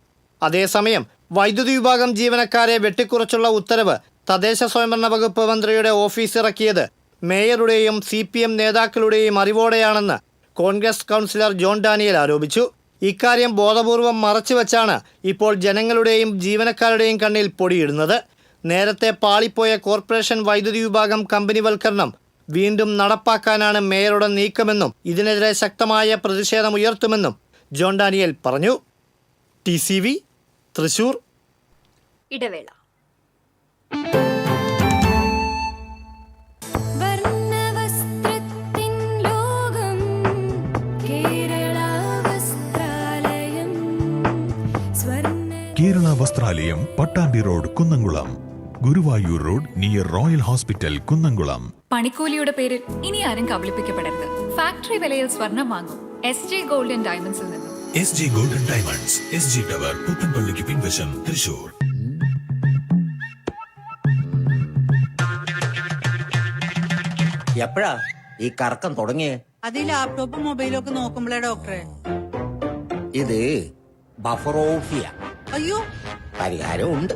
അതേസമയം വൈദ്യുതി വിഭാഗം ജീവനക്കാരെ വെട്ടിക്കുറച്ചുള്ള ഉത്തരവ് തദ്ദേശ സ്വയംഭരണ വകുപ്പ് മന്ത്രിയുടെ ഓഫീസ് ഇറക്കിയത് മേയറുടെയും CPM നേതാക്കളുടെയും അറിവോടെയാണെന്ന് കോൺഗ്രസ് കൗൺസിലർ ജോൺ ഡാനിയൽ ആരോപിച്ചു. ഇക്കാര്യം ബോധപൂർവം മറച്ചുവെച്ചാണ് ഇപ്പോൾ ജനങ്ങളുടെയും ജീവനക്കാരുടെയും കണ്ണിൽ പൊടിയിടുന്നത്. നേരത്തെ പാളിപ്പോയ കോർപ്പറേഷൻ വൈദ്യുതി വിഭാഗം കമ്പനിവൽക്കരണം വീണ്ടും നടപ്പാക്കാനാണ് മേയറുടെ നീക്കമെന്നും ഇതിനെതിരെ ശക്തമായ പ്രതിഷേധമുയർത്തുമെന്നും ജോൺ ഡാനിയൽ പറഞ്ഞു. TCV തൃശൂർ. ഇടവേള. Kerala Vasthralayam, Pattambi road, Kunnamkulam. Guruvayur road near Royal Hospital, Kunnamkulam. പണിക്കൂലിയുടെ പേരിൽ ഇനി ആരും കബളിപ്പിക്കപ്പെടരുത്. ഫാക്ടറി വിലയിൽ സ്വർണം വാങ്ങും SJ ഗോൾഡ് ആൻഡ് ഡയമണ്ട്സിൽ നിന്നും. SJ gold and diamonds, SG tower, പുത്തൻപള്ളിക്ക് പിൻവശം, തൃശൂർ. എപ്പോഴാ ഈ കറക്കം തുടങ്ങിയേ? അത് ഈ ലാപ്ടോപ്പും മൊബൈലും ഒക്കെ നോക്കുമ്പോഴേ ഡോക്ടറെ. ഇത് ബഫറോഫിയ. അയ്യോ, പരിഹാരം ഉണ്ട്.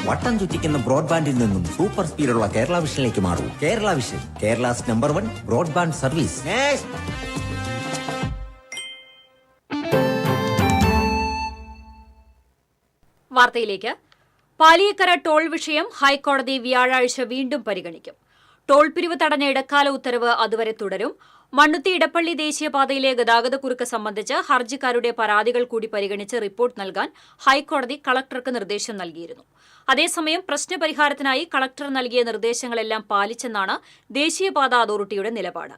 വട്ടം ചുറ്റിക്കുന്ന ബ്രോഡ്ബാൻഡിൽ നിന്നും സൂപ്പർ സ്പീഡുള്ള കേരള വിഷനിലേക്ക് മാറൂ. Kerala Vision, Kerala's number 1 broadband service. വാർത്തയിലേക്ക്. പാലിയേക്കര ടോൾ വിഷയം ഹൈക്കോടതി വ്യാഴാഴ്ച വീണ്ടും പരിഗണിക്കും. ടോൾ പിരിവ് തടഞ്ഞ ഇടക്കാല ഉത്തരവ് അതുവരെ തുടരും. മണ്ണുത്തി ഇടപ്പള്ളി ദേശീയപാതയിലെ ഗതാഗതക്കുരുക്ക് സംബന്ധിച്ച് ഹർജിക്കാരുടെ പരാതികൾ കൂടി പരിഗണിച്ച് റിപ്പോർട്ട് നൽകാൻ ഹൈക്കോടതി കളക്ടർക്ക് നിർദ്ദേശം നൽകിയിരുന്നു. അതേസമയം പ്രശ്നപരിഹാരത്തിനായി കളക്ടർ നൽകിയ നിർദ്ദേശങ്ങളെല്ലാം പാലിച്ചെന്നാണ് ദേശീയപാത അതോറിറ്റിയുടെ നിലപാട്.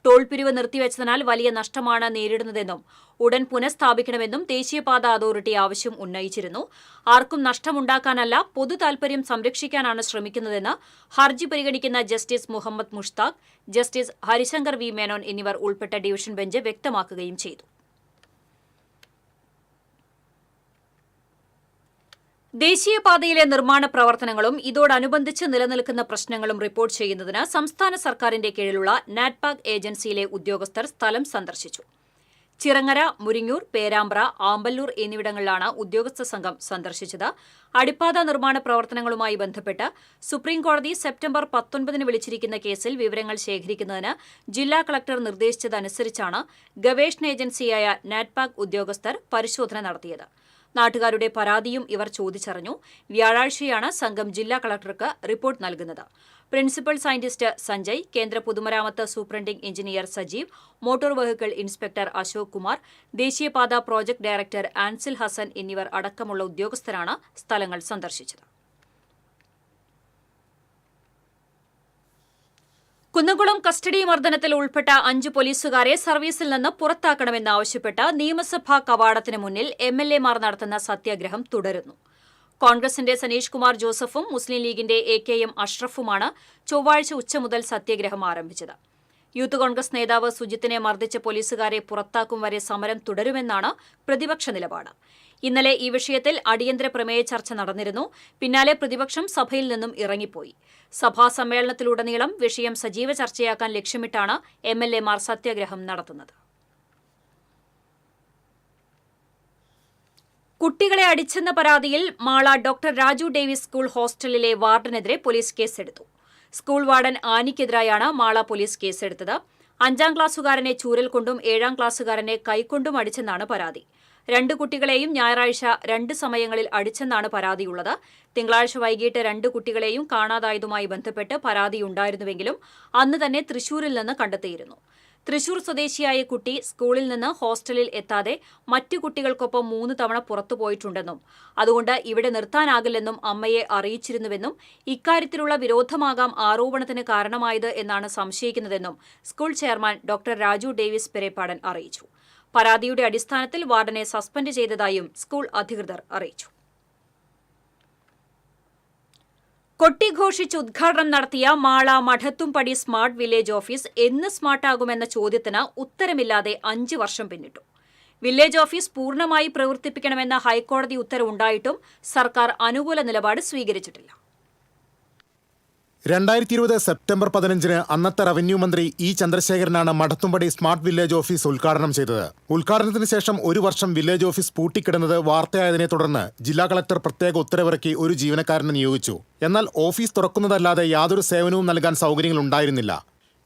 ടോൾ പിരിവ് നിർത്തിവച്ചതിനാൽ വലിയ നഷ്ടമാണ് നേരിടുന്നതെന്നും ഉടൻ പുനഃസ്ഥാപിക്കണമെന്നും ദേശീയപാത അതോറിറ്റി ആവശ്യം ഉന്നയിച്ചിരുന്നു. ആർക്കും നഷ്ടമുണ്ടാക്കാനല്ല, പൊതു താൽപര്യം സംരക്ഷിക്കാനാണ് ശ്രമിക്കുന്നതെന്ന് ഹർജി പരിഗണിക്കുന്ന justice Muhammad Mushtaq, justice Harishankar V Menon എന്നിവർ ഉൾപ്പെട്ട ഡിവിഷൻ ബെഞ്ച് വ്യക്തമാക്കുകയും ചെയ്തു. ദേശീയപാതയിലെ നിർമ്മാണ പ്രവർത്തനങ്ങളും ഇതോടനുബന്ധിച്ച് നിലനിൽക്കുന്ന പ്രശ്നങ്ങളും റിപ്പോർട്ട് ചെയ്യുന്നതിന് സംസ്ഥാന സർക്കാരിന്റെ കീഴിലുള്ള നാറ്റ്പാക് ഏജൻസിയിലെ ഉദ്യോഗസ്ഥർ സ്ഥലം സന്ദർശിച്ചു. ചിറങ്ങര, മുരിങ്ങൂർ, പേരാമ്പ്ര, ആമ്പല്ലൂർ എന്നിവിടങ്ങളിലാണ് ഉദ്യോഗസ്ഥ സംഘം സന്ദർശിച്ചത്. അടിപ്പാത നിർമ്മാണ പ്രവർത്തനങ്ങളുമായി ബന്ധപ്പെട്ട് സുപ്രീംകോടതി സെപ്റ്റംബർ 19 വിളിച്ചിരിക്കുന്ന കേസിൽ വിവരങ്ങൾ ശേഖരിക്കുന്നതിന് ജില്ലാ കളക്ടർ നിർദ്ദേശിച്ചതനുസരിച്ചാണ് ഗവേഷണ ഏജൻസിയായ നാറ്റ്പാക് ഉദ്യോഗസ്ഥർ പരിശോധന നടത്തിയത്. നാട്ടുകാരുടെ പരാതിയും ഇവർ ചോദിച്ചറിഞ്ഞു. വ്യാഴാഴ്ചയാണ് സംഘം ജില്ലാ കളക്ടർക്ക് റിപ്പോർട്ട് നൽകുന്നത്. പ്രിൻസിപ്പൽ സയന്റിസ്റ്റ് സഞ്ജയ്, കേന്ദ്ര പൊതുമരാമത്ത് superintending engineer Sajeev, motor vehicle inspector Ashok Kumar, ദേശീയപാത പ്രോജക്ട് ഡയറക്ടർ ആൻസിൽ ഹസൻ എന്നിവർ അടക്കമുള്ള ഉദ്യോഗസ്ഥരാണ് സ്ഥലങ്ങൾ സന്ദർശിച്ചത്. കുന്നംകുളം കസ്റ്റഡി മർദ്ദനത്തിൽ ഉൾപ്പെട്ട 5 പോലീസുകാരെ സർവീസിൽ നിന്ന് പുറത്താക്കണമെന്നാവശ്യപ്പെട്ട് നിയമസഭാ കവാടത്തിന് മുന്നിൽ എംഎൽഎമാർ നടത്തുന്ന സത്യാഗ്രഹം തുടരുന്നു. കോൺഗ്രസിന്റെ സനീഷ് കുമാർ ജോസഫും മുസ്ലിം ലീഗിന്റെ AKM അഷ്റഫുമാണ് ചൊവ്വാഴ്ച ഉച്ച മുതൽ സത്യാഗ്രഹം ആരംഭിച്ചത്. യൂത്ത് കോൺഗ്രസ് നേതാവ് സുജിത്തിനെ മർദ്ദിച്ച പോലീസുകാരെ പുറത്താക്കും വരെ സമരം തുടരുമെന്നാണ് പ്രതിപക്ഷ നിലപാട്. ഇന്നലെ ഈ വിഷയത്തിൽ അടിയന്തര പ്രമേയ ചർച്ച നടന്നിരുന്നു. പിന്നാലെ പ്രതിപക്ഷം സഭയിൽ നിന്നും ഇറങ്ങിപ്പോയി. സഭാ സമ്മേളനത്തിലുടനീളം വിഷയം സജീവ ചർച്ചയാക്കാൻ ലക്ഷ്യമിട്ടാണ് എംഎൽഎമാർ സത്യാഗ്രഹം നടത്തുന്നത്. കുട്ടികളെ അടിച്ചെന്ന പരാതിയിൽ Mala doctor Raju Davis school ഹോസ്റ്റലിലെ വാർഡനെതിരെ പോലീസ് കേസെടുത്തു. സ്കൂൾ വാർഡൻ ആനിക്കെതിരായാണ് മാള പോലീസ് കേസെടുത്തത്. 5ാം ക്ലാസ്സുകാരനെ ചൂരൽ കൊണ്ടും 7ാം ക്ലാസ്സുകാരനെ കൈകൊണ്ടും അടിച്ചെന്നാണ് പരാതി. 2 കുട്ടികളെയും ഞായറാഴ്ച 2 സമയങ്ങളിൽ അടിച്ചെന്നാണ് പരാതിയുള്ളത്. തിങ്കളാഴ്ച വൈകിട്ട് 2 കുട്ടികളെയും കാണാതായതുമായി ബന്ധപ്പെട്ട് പരാതിയുണ്ടായിരുന്നുവെങ്കിലും അന്ന് തന്നെ തൃശൂരിൽ നിന്ന് കണ്ടെത്തിയിരുന്നു. തൃശൂർ സ്വദേശിയായ കുട്ടി സ്കൂളിൽ നിന്ന് ഹോസ്റ്റലിൽ എത്താതെ മറ്റു കുട്ടികൾക്കൊപ്പം 3 തവണ പുറത്തുപോയിട്ടുണ്ടെന്നും അതുകൊണ്ട് ഇവിടെ നിർത്താനാകില്ലെന്നും അമ്മയെ അറിയിച്ചിരുന്നുവെന്നും ഇക്കാര്യത്തിലുള്ള വിരോധമാകാം ആരോപണത്തിന് കാരണമായത് എന്നാണ് സംശയിക്കുന്നതെന്നും school chairman doctor Raju Davis Perepadan അറിയിച്ചു. പരാതിയുടെ അടിസ്ഥാനത്തിൽ വാർഡനെ സസ്പെൻഡ് ചെയ്തതായും സ്കൂൾ അധികൃതർ അറിയിച്ചു. കൊട്ടിഘോഷിച്ച് ഉദ്ഘാടനം നടത്തിയ Mala Madathumpadi smart village office എന്ന് സ്മാർട്ടാകുമെന്ന ചോദ്യത്തിന് ഉത്തരമില്ലാതെ 5 വർഷം പിന്നിട്ടു. വില്ലേജ് ഓഫീസ് പൂർണ്ണമായി പ്രവർത്തിപ്പിക്കണമെന്ന ഹൈക്കോടതി ഉത്തരവുണ്ടായിട്ടും സർക്കാർ അനുകൂല നിലപാട് സ്വീകരിച്ചിട്ടില്ല. 2020 സെപ്റ്റംബർ 15 അന്നത്തെ റവന്യൂ മന്ത്രി ഇ ചന്ദ്രശേഖരനാണ് മഠത്തുംപടി സ്മാർട്ട് വില്ലേജ് ഓഫീസ് ഉദ്ഘാടനം ചെയ്തത്. ഉദ്ഘാടനത്തിന് ശേഷം 1 വർഷം വില്ലേജ് ഓഫീസ് പൂട്ടിക്കിടന്നത് വാർത്തയായതിനെ തുടർന്ന് ജില്ലാ കളക്ടർ പ്രത്യേക ഉത്തരവിറക്കി ഒരു ജീവനക്കാരനെ നിയോഗിച്ചു. എന്നാൽ ഓഫീസ് തുറക്കുന്നതല്ലാതെ യാതൊരു സേവനവും നൽകാൻ സൗകര്യങ്ങൾ ഉണ്ടായിരുന്നില്ല.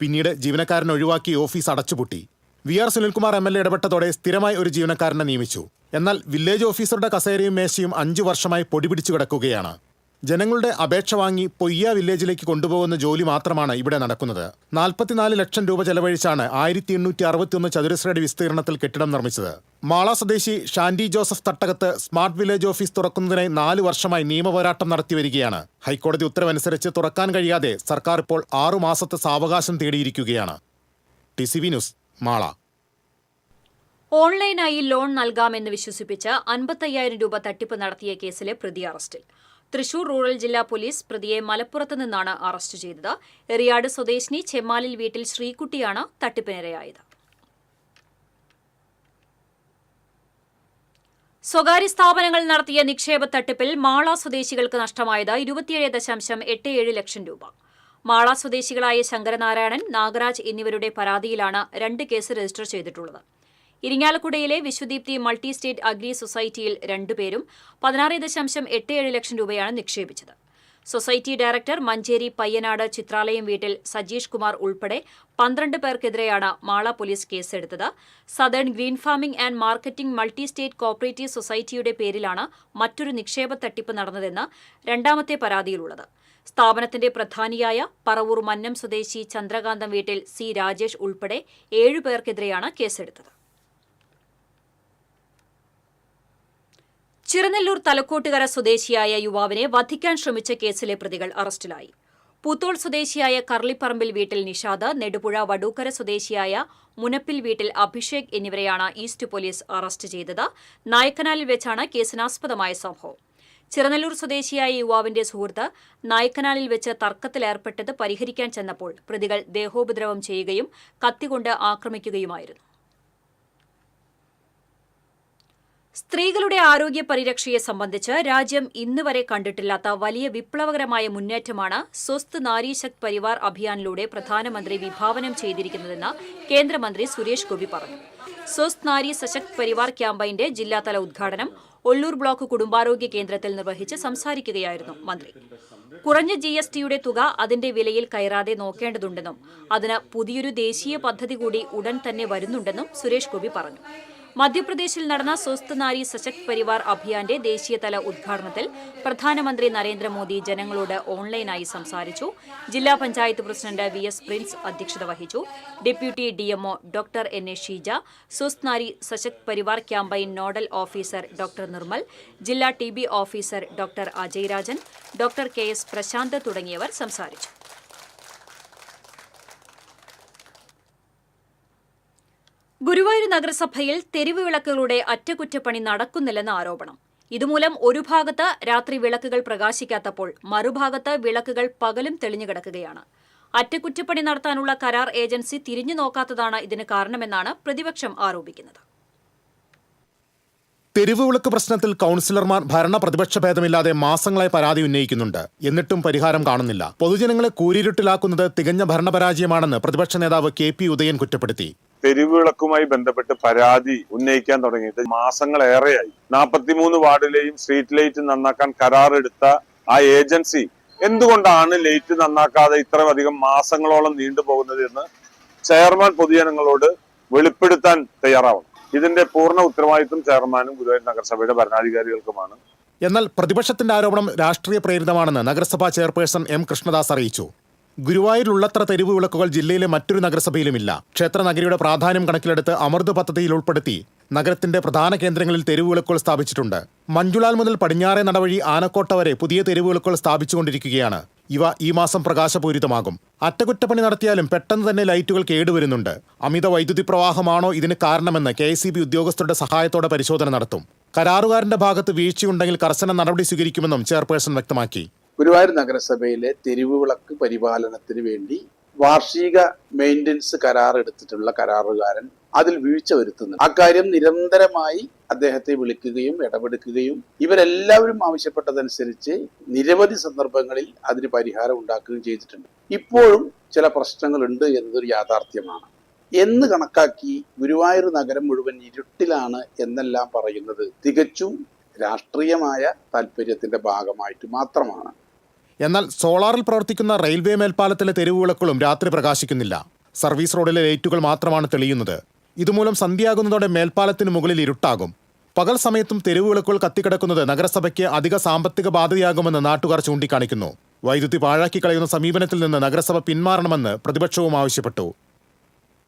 പിന്നീട് ജീവനക്കാരനെ ഒഴിവാക്കി ഓഫീസ് അടച്ചുപൂട്ടി. VR സുനിൽകുമാർ MLA ഇടപെട്ടതോടെ സ്ഥിരമായി ഒരു ജീവനക്കാരനെ നിയമിച്ചു. എന്നാൽ വില്ലേജ് ഓഫീസറുടെ കസേരയും മേശയും 5 വർഷമായി പൊടിപിടിച്ചു കിടക്കുകയാണ്. ജനങ്ങളുടെ അപേക്ഷ വാങ്ങി പൊയ്യ വില്ലേജിലേക്ക് കൊണ്ടുപോകുന്ന ജോലി മാത്രമാണ് ഇവിടെ നടക്കുന്നത്. 44 ലക്ഷം രൂപ ചെലവഴിച്ചാണ് 1861 ചതുരശ്രയടി വിസ്തീർണത്തിൽ കെട്ടിടം നിർമ്മിച്ചത്. മാള സ്വദേശി Shandy Joseph Thattakath smart village office തുറക്കുന്നതിനായി 4 വർഷമായി നിയമപോരാട്ടം നടത്തിവരികയാണ്. ഹൈക്കോടതി ഉത്തരവനുസരിച്ച് തുറക്കാൻ കഴിയാതെ സർക്കാർ ഇപ്പോൾ 6 മാസത്തെ സാവകാശം തേടിയിരിക്കുകയാണ്. TCV news, Mala. ഓൺലൈനായി ലോൺ നൽകാമെന്ന് വിശ്വസിപ്പിച്ച് 55,000 രൂപ തട്ടിപ്പ് നടത്തിയ കേസിലെ പ്രതി അറസ്റ്റിൽ. തൃശൂർ റൂറൽ ജില്ലാ പോലീസ് പ്രതിയെ മലപ്പുറത്ത് നിന്നാണ് അറസ്റ്റ് ചെയ്തത്. എറിയാട് സ്വദേശിനി ചെമ്മാലിൽ വീട്ടിൽ ശ്രീകുട്ടിയാണ് തട്ടിപ്പിനിരയായത്. സ്വകാര്യ സ്ഥാപനങ്ങൾ നടത്തിയ നിക്ഷേപ തട്ടിപ്പിൽ മാള സ്വദേശികൾക്ക് നഷ്ടമായത് 27.87 ലക്ഷം രൂപ. മാള സ്വദേശികളായ ശങ്കരനാരായണൻ, നാഗരാജ് എന്നിവരുടെ പരാതിയിലാണ് 2 കേസ് രജിസ്റ്റർ ചെയ്തിട്ടുള്ളത്. ഇരിങ്ങാലക്കുടയിലെ വിശ്വദീപ്തി മൾട്ടി സ്റ്റേറ്റ് അഗ്രി സൊസൈറ്റിയിൽ 2 പേരും 16.87 ലക്ഷം രൂപയാണ് നിക്ഷേപിച്ചത്. സൊസൈറ്റി ഡയറക്ടർ മഞ്ചേരി പയ്യനാട് ചിത്രാലയം വീട്ടിൽ സജീഷ് കുമാർ ഉൾപ്പെടെ 12 പേർക്കെതിരെയാണ് മാള പോലീസ് കേസെടുത്തത്. Southern green farming and marketing multi state cooperative സൊസൈറ്റിയുടെ പേരിലാണ് മറ്റൊരു നിക്ഷേപ തട്ടിപ്പ് നടന്നതെന്ന് രണ്ടാമത്തെ പരാതിയിലുള്ളത്. സ്ഥാപനത്തിന്റെ പ്രധാനിയായ പറവൂർ മന്നം സ്വദേശി ചന്ദ്രകാന്തം വീട്ടിൽ സി രാജേഷ് ഉൾപ്പെടെ 7 പേർക്കെതിരെയാണ് കേസെടുത്തത്. ചിറനെല്ലൂർ തലക്കോട്ടുകര സ്വദേശിയായ യുവാവിനെ വധിക്കാൻ ശ്രമിച്ച കേസിലെ പ്രതികൾ അറസ്റ്റിലായി. പൂത്തോൾ സ്വദേശിയായ കർളിപ്പറമ്പിൽ വീട്ടിൽ നിഷാദ്, നെടുപുഴ വടൂക്കര സ്വദേശിയായ മുനപ്പിൽ വീട്ടിൽ അഭിഷേക് എന്നിവരെയാണ് ഈസ്റ്റ് പോലീസ് അറസ്റ്റ് ചെയ്തത്. നായ്ക്കനാലിൽ വെച്ചാണ് കേസിനാസ്പദമായ സംഭവം. ചിറനെല്ലൂർ സ്വദേശിയായ യുവാവിന്റെ സുഹൃത്ത് നായ്ക്കനാലിൽ വെച്ച് തർക്കത്തിലേർപ്പെട്ടത് പരിഹരിക്കാൻ ചെന്നപ്പോൾ പ്രതികൾ ദേഹോപദ്രവം ചെയ്യുകയും കത്തികൊണ്ട് ആക്രമിക്കുകയുമായിരുന്നു. സ്ത്രീകളുടെ ആരോഗ്യ പരിരക്ഷയെ സംബന്ധിച്ച് രാജ്യം ഇന്നുവരെ കണ്ടിട്ടില്ലാത്ത വലിയ വിപ്ലവകരമായ മുന്നേറ്റമാണ് സ്വസ്ഥ് നാരി ശക്ത് പരിവാർ അഭിയാനിലൂടെ പ്രധാനമന്ത്രി വിഭാവനം ചെയ്തിരിക്കുന്നതെന്ന് കേന്ദ്രമന്ത്രി സുരേഷ് ഗോപി പറഞ്ഞു. സ്വസ്ഥ് നാരി സശക്ത് പരിവാർ ക്യാമ്പയിന്റെ ജില്ലാതല ഉദ്ഘാടനം ഒള്ളൂർ ബ്ലോക്ക് കുടുംബാരോഗ്യ കേന്ദ്രത്തിൽ നിർവഹിച്ച് സംസാരിക്കുകയായിരുന്നു മന്ത്രി. കുറഞ്ഞ GSTയുടെ തുക അതിന്റെ വിലയിൽ കയറാതെ നോക്കേണ്ടതുണ്ടെന്നും അതിന് പുതിയൊരു ദേശീയ പദ്ധതി കൂടി ഉടൻ തന്നെ വരുന്നുണ്ടെന്നും സുരേഷ് ഗോപി പറഞ്ഞു. മധ്യപ്രദേശിൽ നടന്ന സ്വസ്ഥ് നാരി സശക്ത് പരിവാർ അഭിയാന്റെ ദേശീയതല ഉദ്ഘാടനത്തിൽ പ്രധാനമന്ത്രി നരേന്ദ്രമോദി ജനങ്ങളോട് ഓൺലൈനായി സംസാരിച്ചു. ജില്ലാ പഞ്ചായത്ത് പ്രസിഡന്റ് VS പ്രിൻസ് അധ്യക്ഷത വഹിച്ചു. Deputy DMO doctor NA Sheeja, Swasth Nari Sashakt Parivar campaign nodal officer doctor Nirmal, ജില്ലാ TB officer doctor Ajay Rajan, doctor KS Prashanth തുടങ്ങിയവർ സംസാരിച്ചു. ഗുരുവായൂർ നഗരസഭയിൽ തെരുവ് വിളക്കുകളുടെ അറ്റകുറ്റപ്പണി നടക്കുന്നില്ലെന്ന ആരോപണം. ഇതുമൂലം ഒരു ഭാഗത്ത് രാത്രി വിളക്കുകൾ പ്രകാശിക്കാത്തപ്പോൾ മറുഭാഗത്ത് വിളക്കുകൾ പകലും തെളിഞ്ഞുകിടക്കുകയാണ്. അറ്റകുറ്റപ്പണി നടത്താനുള്ള കരാർ ഏജൻസി തിരിഞ്ഞു നോക്കാത്തതാണ് ഇതിന് കാരണമെന്നാണ് പ്രതിപക്ഷം ആരോപിക്കുന്നത്. തെരുവ് വിളക്ക് പ്രശ്നത്തിൽ കൌൺസിലർമാർ ഭരണ പ്രതിപക്ഷ ഭേദമില്ലാതെ മാസങ്ങളായി പരാതി ഉന്നയിക്കുന്നുണ്ട്. എന്നിട്ടും പരിഹാരം കാണുന്നില്ല. പൊതുജനങ്ങളെ കൂരിരുട്ടിലാക്കുന്നത് തികഞ്ഞ ഭരണപരാജയമാണെന്ന് പ്രതിപക്ഷ നേതാവ് KP ഉദയൻ കുറ്റപ്പെടുത്തി. തെരുവിളക്കുമായി ബന്ധപ്പെട്ട് പരാതി ഉന്നയിക്കാൻ തുടങ്ങിയിട്ട് മാസങ്ങളേറെയായി. 43 വാർഡിലെയും സ്ട്രീറ്റ് ലൈറ്റ് നന്നാക്കാൻ കരാറെടുത്ത ആ ഏജൻസി എന്തുകൊണ്ടാണ് ലൈറ്റ് നന്നാക്കാതെ ഇത്രയധികം മാസങ്ങളോളം നീണ്ടുപോകുന്നത് എന്ന് ചെയർമാൻ പൊതുജനങ്ങളോട് വെളിപ്പെടുത്താൻ തയ്യാറാവണം. ഇതിന്റെ പൂർണ്ണ ഉത്തരവാദിത്വം ചെയർമാനും ഗുരുവായൂർ നഗരസഭയുടെ ഭരണാധികാരികൾക്കുമാണ്. എന്നാൽ പ്രതിപക്ഷത്തിന്റെ ആരോപണം രാഷ്ട്രീയ പ്രേരിതമാണെന്ന് നഗരസഭാ ചെയർപേഴ്സൺ M കൃഷ്ണദാസ് അറിയിച്ചു. ഗുരുവായൂരിലുള്ളത്ര തെരുവ് വിളക്കുകൾ ജില്ലയിലെ മറ്റൊരു നഗരസഭയിലുമില്ല. ക്ഷേത്ര നഗരിയുടെ പ്രാധാന്യം കണക്കിലെടുത്ത് അമൃത് പദ്ധതിയിൽ ഉൾപ്പെടുത്തി നഗരത്തിന്റെ പ്രധാന കേന്ദ്രങ്ങളിൽ തെരുവ് വിളക്കുകൾ സ്ഥാപിച്ചിട്ടുണ്ട്. മഞ്ജുലാൽ മുതൽ പടിഞ്ഞാറേ നടവഴി ആനക്കോട്ട വരെ പുതിയ തെരുവ് വിളക്കുകൾ സ്ഥാപിച്ചുകൊണ്ടിരിക്കുകയാണ്. ഇവ ഈ മാസം പ്രകാശപൂരിതമാകും. അറ്റകുറ്റപ്പണി നടത്തിയാലും പെട്ടെന്ന് തന്നെ ലൈറ്റുകൾ കേടുവരുന്നുണ്ട്. അമിത വൈദ്യുതി പ്രവാഹമാണോ ഇതിന് കാരണമെന്ന് KSEB ഉദ്യോഗസ്ഥരുടെ സഹായത്തോടെ പരിശോധന നടത്തും. കരാറുകാരന്റെ ഭാഗത്ത് വീഴ്ചയുണ്ടെങ്കിൽ കർശന നടപടി സ്വീകരിക്കുമെന്നും ചെയർപേഴ്സൺ വ്യക്തമാക്കി. ഗുരുവായൂർ നഗരസഭയിലെ തെരുവ് വിളക്ക് പരിപാലനത്തിന് വേണ്ടി വാർഷിക മെയിൻ്റനൻസ് കരാർ എടുത്തിട്ടുള്ള കരാറുകാരൻ അതിൽ വീഴ്ച വരുത്തുന്നു. അക്കാര്യം നിരന്തരമായി അദ്ദേഹത്തെ വിളിക്കുകയും ഇടപെടുക്കുകയും ഇവരെല്ലാവരും ആവശ്യപ്പെട്ടതനുസരിച്ച് നിരവധി സന്ദർഭങ്ങളിൽ അതിന് പരിഹാരം ഉണ്ടാക്കുകയും ചെയ്തിട്ടുണ്ട്. ഇപ്പോഴും ചില പ്രശ്നങ്ങളുണ്ട് എന്നതൊരു യാഥാർത്ഥ്യമാണ്. എന്ന് കണക്കാക്കി ഗുരുവായൂർ നഗരം മുഴുവൻ ഇരുട്ടിലാണ് എന്നെല്ലാം പറയുന്നത് തികച്ചും രാഷ്ട്രീയമായ താല്പര്യത്തിന്റെ ഭാഗമായിട്ട് മാത്രമാണ്. എന്നാൽ സോളാറിൽ പ്രവർത്തിക്കുന്ന റെയിൽവേ മേൽപ്പാലത്തിലെ തെരുവ് വിളക്കുകളും രാത്രി പ്രകാശിക്കുന്നില്ല. സർവീസ് റോഡിലെ ലൈറ്റുകൾ മാത്രമാണ് തെളിയുന്നത്. ഇതുമൂലം സന്ധ്യയാകുന്നതോടെ മേൽപ്പാലത്തിന് മുകളിൽ ഇരുട്ടാകും. പകൽ സമയത്തും തെരുവ് വിളക്കുകൾ കത്തിക്കിടക്കുന്നത് നഗരസഭയ്ക്ക് അധിക സാമ്പത്തിക ബാധയാകുമെന്ന് നാട്ടുകാർ ചൂണ്ടിക്കാണിക്കുന്നു. വൈദ്യുതി പാഴാക്കി കളയുന്ന സമീപനത്തിൽ നിന്ന് നഗരസഭ പിന്മാറണമെന്ന് പ്രതിപക്ഷവും ആവശ്യപ്പെട്ടു.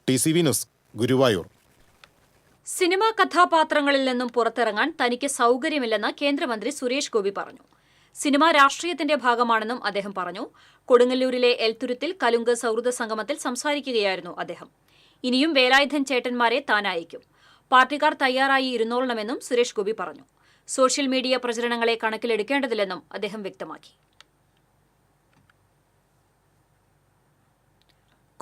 TCV news, Guruvayur. സിനിമാ കഥാപാത്രങ്ങളിൽ നിന്നും പുറത്തിറങ്ങാൻ തനിക്ക് സൗകര്യമില്ലെന്ന് കേന്ദ്രമന്ത്രി സുരേഷ് ഗോപി പറഞ്ഞു. സിനിമ രാഷ്ട്രീയത്തിന്റെ ഭാഗമാണെന്നും അദ്ദേഹം പറഞ്ഞു. കൊടുങ്ങല്ലൂരിലെ എൽത്തുരുത്തിൽ കലുങ്ക് സൗഹൃദ സംഗമത്തിൽ സംസാരിക്കുകയായിരുന്നു അദ്ദേഹം. ഇനിയും വേലായുധൻ ചേട്ടന്മാരെ താൻ അയക്കും. പാർട്ടിക്കാർ തയ്യാറായി ഇരുന്നോളണമെന്നും സുരേഷ് ഗോപി പറഞ്ഞു. സോഷ്യൽ മീഡിയ പ്രചരണങ്ങളെ കണക്കിലെടുക്കേണ്ടതില്ലെന്നും അദ്ദേഹം വ്യക്തമാക്കി.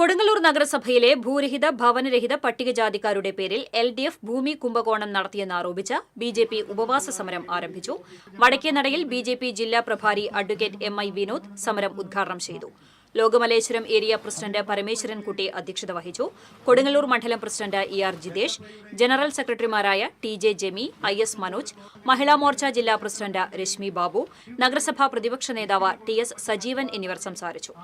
കൊടുങ്ങല്ലൂർ നഗരസഭയിലെ ഭൂരഹിത ഭവനരഹിത പട്ടികജാതിക്കാരുടെ പേരിൽ LDF ഭൂമി കുംഭകോണം നടത്തിയെന്നാരോപിച്ച് BJP ഉപവാസ സമരം ആരംഭിച്ചു. വടക്കേനടയിൽ BJP ജില്ലാ പ്രഭാരി അഡ്വക്കേറ്റ് MI വിനോദ് സമരം ഉദ്ഘാടനം ചെയ്തു. ലോകമലേശ്വരം ഏരിയ പ്രസിഡന്റ് പരമേശ്വരൻകുട്ടി അധ്യക്ഷത വഹിച്ചു. കൊടുങ്ങല്ലൂർ മണ്ഡലം പ്രസിഡന്റ് ER ജിതേഷ്, ജനറൽ സെക്രട്ടറിമാരായ TJ ജെമി, IS മനോജ്, മഹിളാ മോർച്ച ജില്ലാ പ്രസിഡന്റ് രശ്മി ബാബു, നഗരസഭാ പ്രതിപക്ഷ നേതാവ് TS സജീവൻ എന്നിവർ സംസാരിച്ചു.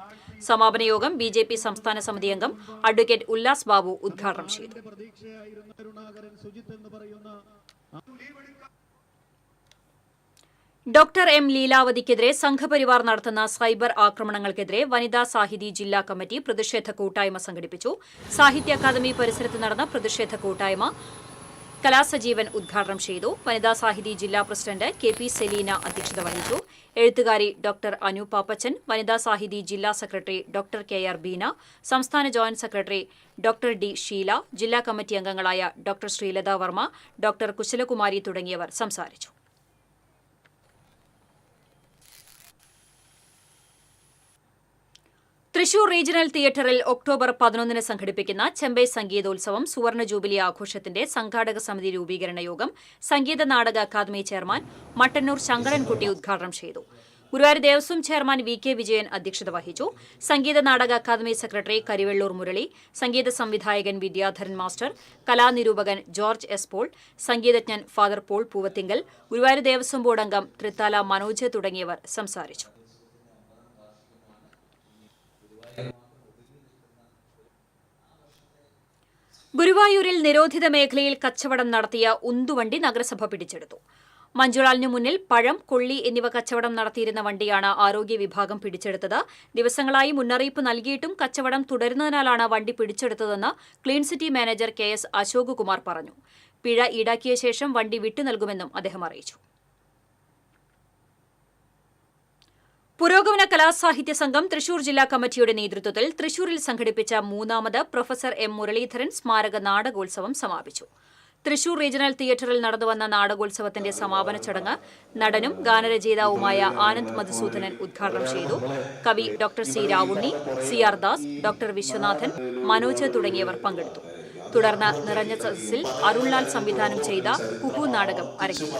സമാപന യോഗം BJP സംസ്ഥാന സമിതി അംഗം അഡ്വക്കേറ്റ് ഉല്ലാസ് ബാബു ഉദ്ഘാടനം ചെയ്തു. ഡോക്ടർ M ലീലാവതിക്കെതിരെ സംഘപരിവാർ നടത്തുന്ന സൈബർ ആക്രമണങ്ങൾക്കെതിരെ വനിതാ സാഹിതി ജില്ലാ കമ്മിറ്റി പ്രതിഷേധ കൂട്ടായ്മ സംഘടിപ്പിച്ചു. സാഹിത്യ അക്കാദമി പരിസരത്ത് നടന്ന പ്രതിഷേധ കൂട്ടായ്മ കലാസജീവൻ ഉദ്ഘാടനം ചെയ്തു. വനിതാ സാഹിതി ജില്ലാ പ്രസിഡന്റ് KP സെലീന അധ്യക്ഷത വഹിച്ചു. എഴുത്തുകാരി ഡോക്ടർ അനു പാപ്പച്ചൻ, വനിതാ സാഹിതി ജില്ലാ സെക്രട്ടറി ഡോക്ടർ KR ബീന, സംസ്ഥാന joint secretary doctor D Sheela, ജില്ലാ കമ്മിറ്റി അംഗങ്ങളായ ഡോക്ടർ ശ്രീലത വർമ്മ, ഡോക്ടർ കുശലകുമാരി തുടങ്ങിയവർ സംസാരിച്ചു. തൃശൂർ റീജിയണൽ തിയേറ്ററിൽ ഒക്ടോബർ 11 സംഘടിപ്പിക്കുന്ന ചെമ്പൈ സംഗീതോത്സവം സുവർണ ജൂബിലി ആഘോഷത്തിന്റെ സംഘാടക സമിതി രൂപീകരണ യോഗം സംഗീത നാടക അക്കാദമി ചെയർമാൻ മട്ടന്നൂർ ശങ്കരൻകുട്ടി ഉദ്ഘാടനം ചെയ്തു. ഗുരുവായൂർ ദേവസ്വം ചെയർമാൻ VK വിജയൻ അധ്യക്ഷത വഹിച്ചു. സംഗീത നാടക അക്കാദമി സെക്രട്ടറി കരിവെള്ളൂർ മുരളി, സംഗീത സംവിധായകൻ വിദ്യാധരൻ മാസ്റ്റർ, കലാനിരൂപകൻ ജോർജ് S പോൾ, സംഗീതജ്ഞൻ Father Paul Poovathingal, Guruvayur Devaswom board അംഗം തൃത്താല മനോജ് തുടങ്ങിയവർ സംസാരിച്ചു. ഗുരുവായൂരിൽ നിരോധിത മേഖലയിൽ കച്ചവടം നടത്തിയ ഉന്തുവണ്ടി നഗരസഭ പിടിച്ചെടുത്തു. മഞ്ജുളാലിനു മുന്നിൽ പഴം, കൊള്ളി എന്നിവ കച്ചവടം നടത്തിയിരുന്ന വണ്ടിയാണ് ആരോഗ്യ വിഭാഗം പിടിച്ചെടുത്തത്. ദിവസങ്ങളായി മുന്നറിയിപ്പ് നൽകിയിട്ടും കച്ചവടം തുടരുന്നതിനാലാണ് വണ്ടി പിടിച്ചെടുത്തതെന്ന് clean city manager KS Ashok Kumar പറഞ്ഞു. പിഴ ഈടാക്കിയ ശേഷം വണ്ടി വിട്ടു നൽകുമെന്നും അദ്ദേഹം അറിയിച്ചു. പുരോഗമന കലാസാഹിത്യ സംഘം തൃശൂർ ജില്ലാ കമ്മിറ്റിയുടെ നേതൃത്വത്തിൽ തൃശൂരിൽ സംഘടിപ്പിച്ച 3ാമത് പ്രൊഫസർ M മുരളീധരൻ സ്മാരക നാടകോത്സവം സമാപിച്ചു. തൃശൂർ റീജിയണൽ തിയേറ്ററിൽ നടന്നുവന്ന നാടകോത്സവത്തിന്റെ സമാപന ചടങ്ങ് നടനും ഗാനരചയിതാവുമായ ആനന്ദ് മധുസൂദനൻ ഉദ്ഘാടനം ചെയ്തു. കവി doctor C Ravunni, CR Das, doctor Viswanathan, Manoj തുടങ്ങിയവർ പങ്കെടുത്തു. തുടർന്ന് നിറഞ്ഞ സദസ്സിൽ അരുൺലാൽ സംവിധാനം ചെയ്ത കുഹു നാടകം അരങ്ങേറി.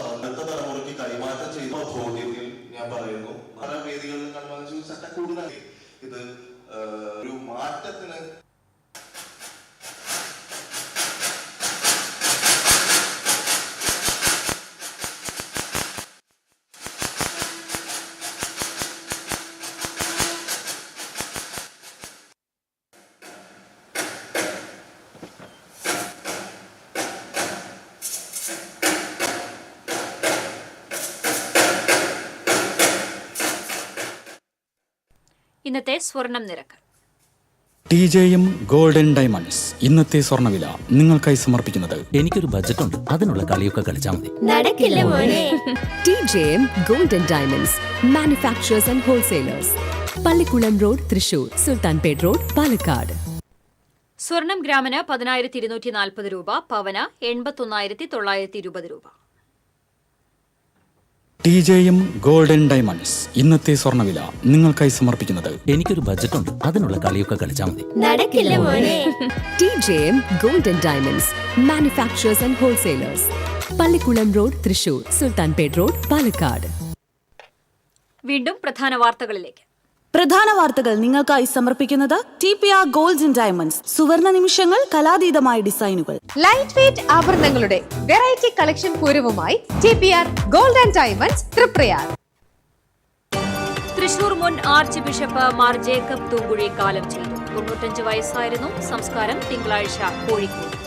ഇന്നത്തെ സ്വർണം നിരക്ക്. TJM ഗോൾഡൻ ഡയമണ്ട്സ് ഇന്നത്തെ സ്വർണ്ണവില നിങ്ങൾക്കായി സമർപ്പിക്കുന്നത്. എനിക്കൊരു ബജറ്റ് ഉണ്ട്, അതിനുള്ള കളിയൊക്കെ കളിച്ചാൽ മതി. നടക്കില്ല മോനെ. TJM golden diamonds manufacturers and wholesalers, Pallikkulam road, Thrissur, Sultanpet road, Palakkad. സ്വർണം ഗ്രാമിന് 10,240 രൂപ, പവന് 81,920 രൂപ. TJM ഗോൾഡൻ ഡയമണ്ട്സ് ഇന്നത്തെ സ്വർണ്ണവില നിങ്ങൾക്കായി സമർപ്പിക്കുന്നത്. എനിക്കൊരു ബജറ്റ് ഉണ്ട്, അതിനുള്ള കളിയൊക്കെ കളിച്ചാൽ മതി. നടക്കില്ല മോനെ. TJM golden diamonds manufacturers and wholesalers, Pallikkulam road, Thrissur, Sultanpet road, Palakkad. വീണ്ടും പ്രധാന വാർത്തകളിലേക്ക്. പ്രധാന വാർത്തകൾ നിങ്ങൾക്കായി സമർപ്പിക്കുന്നത് TPR ഗോൾഡ് ആൻഡ് ഡയമണ്ട്സ്, സുവർണ നിമിഷങ്ങൾ, കലാതീതമായ ഡിസൈനുകൾ. ലൈറ്റ് വെയ്റ്റ് ആഭരണങ്ങളുടെ വെറൈറ്റി കളക്ഷൻ പൂരവുമായി TPR gold and diamonds, Triprayar. Thrissur മുൻ archbishop Mar Jacob Thoomkuzhy കാലം ചെയ്തു. 95 വയസ്സായിരുന്നു. സംസ്കാരം തിങ്കളാഴ്ച കോഴിക്കോട്.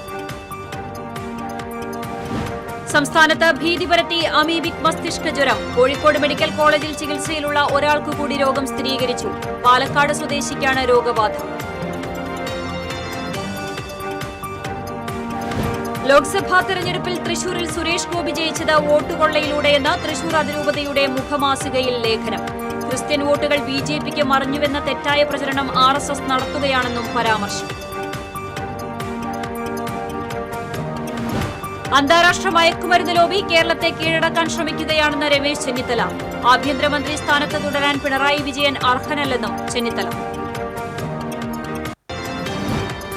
സംസ്ഥാനത്ത് ഭീതി പരത്തി അമീബിക് മസ്തിഷ്ക ജ്വരം. കോഴിക്കോട് മെഡിക്കൽ കോളേജിൽ ചികിത്സയിലുള്ള ഒരാൾക്കു കൂടി രോഗം സ്ഥിരീകരിച്ചു. പാലക്കാട് സ്വദേശിക്കാണ് രോഗബാധ. ലോക്സഭാ തെരഞ്ഞെടുപ്പിൽ തൃശൂരിൽ സുരേഷ് ഗോപി ജയിച്ചത് വോട്ടുകൊള്ളയിലൂടെയെന്ന് തൃശൂർ അതിരൂപതയുടെ മുഖമാസികയിൽ ലേഖനം. ക്രിസ്ത്യൻ വോട്ടുകൾ BJPക്ക് മറിഞ്ഞുവെന്ന തെറ്റായ പ്രചരണം RSS നടത്തുകയാണെന്നും പരാമർശം. അന്താരാഷ്ട്ര മയക്കുമരുന്ന് ലോബി കേരളത്തെ കീഴടക്കാൻ ശ്രമിക്കുകയാണെന്ന് രമേശ് ചെന്നിത്തല. ആഭ്യന്തരമന്ത്രി സ്ഥാനത്ത് തുടരാൻ പിണറായി വിജയൻ അർഹനല്ലെന്നും ചെന്നിത്തല.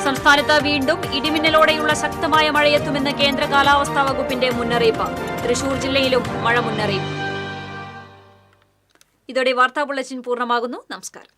സംസ്ഥാനത്ത് വീണ്ടും ഇടിമിന്നലോടെയുള്ള ശക്തമായ മഴയെത്തുമെന്ന് കേന്ദ്ര കാലാവസ്ഥാ വകുപ്പിന്റെ മുന്നറിയിപ്പ്. തൃശൂർ ജില്ലയിലും മഴ മുന്നറിയിപ്പ്. ഇതോടെ വാർത്താ ബുള്ളറ്റിൻ പൂർണ്ണമാകുന്നു. നമസ്കാരം.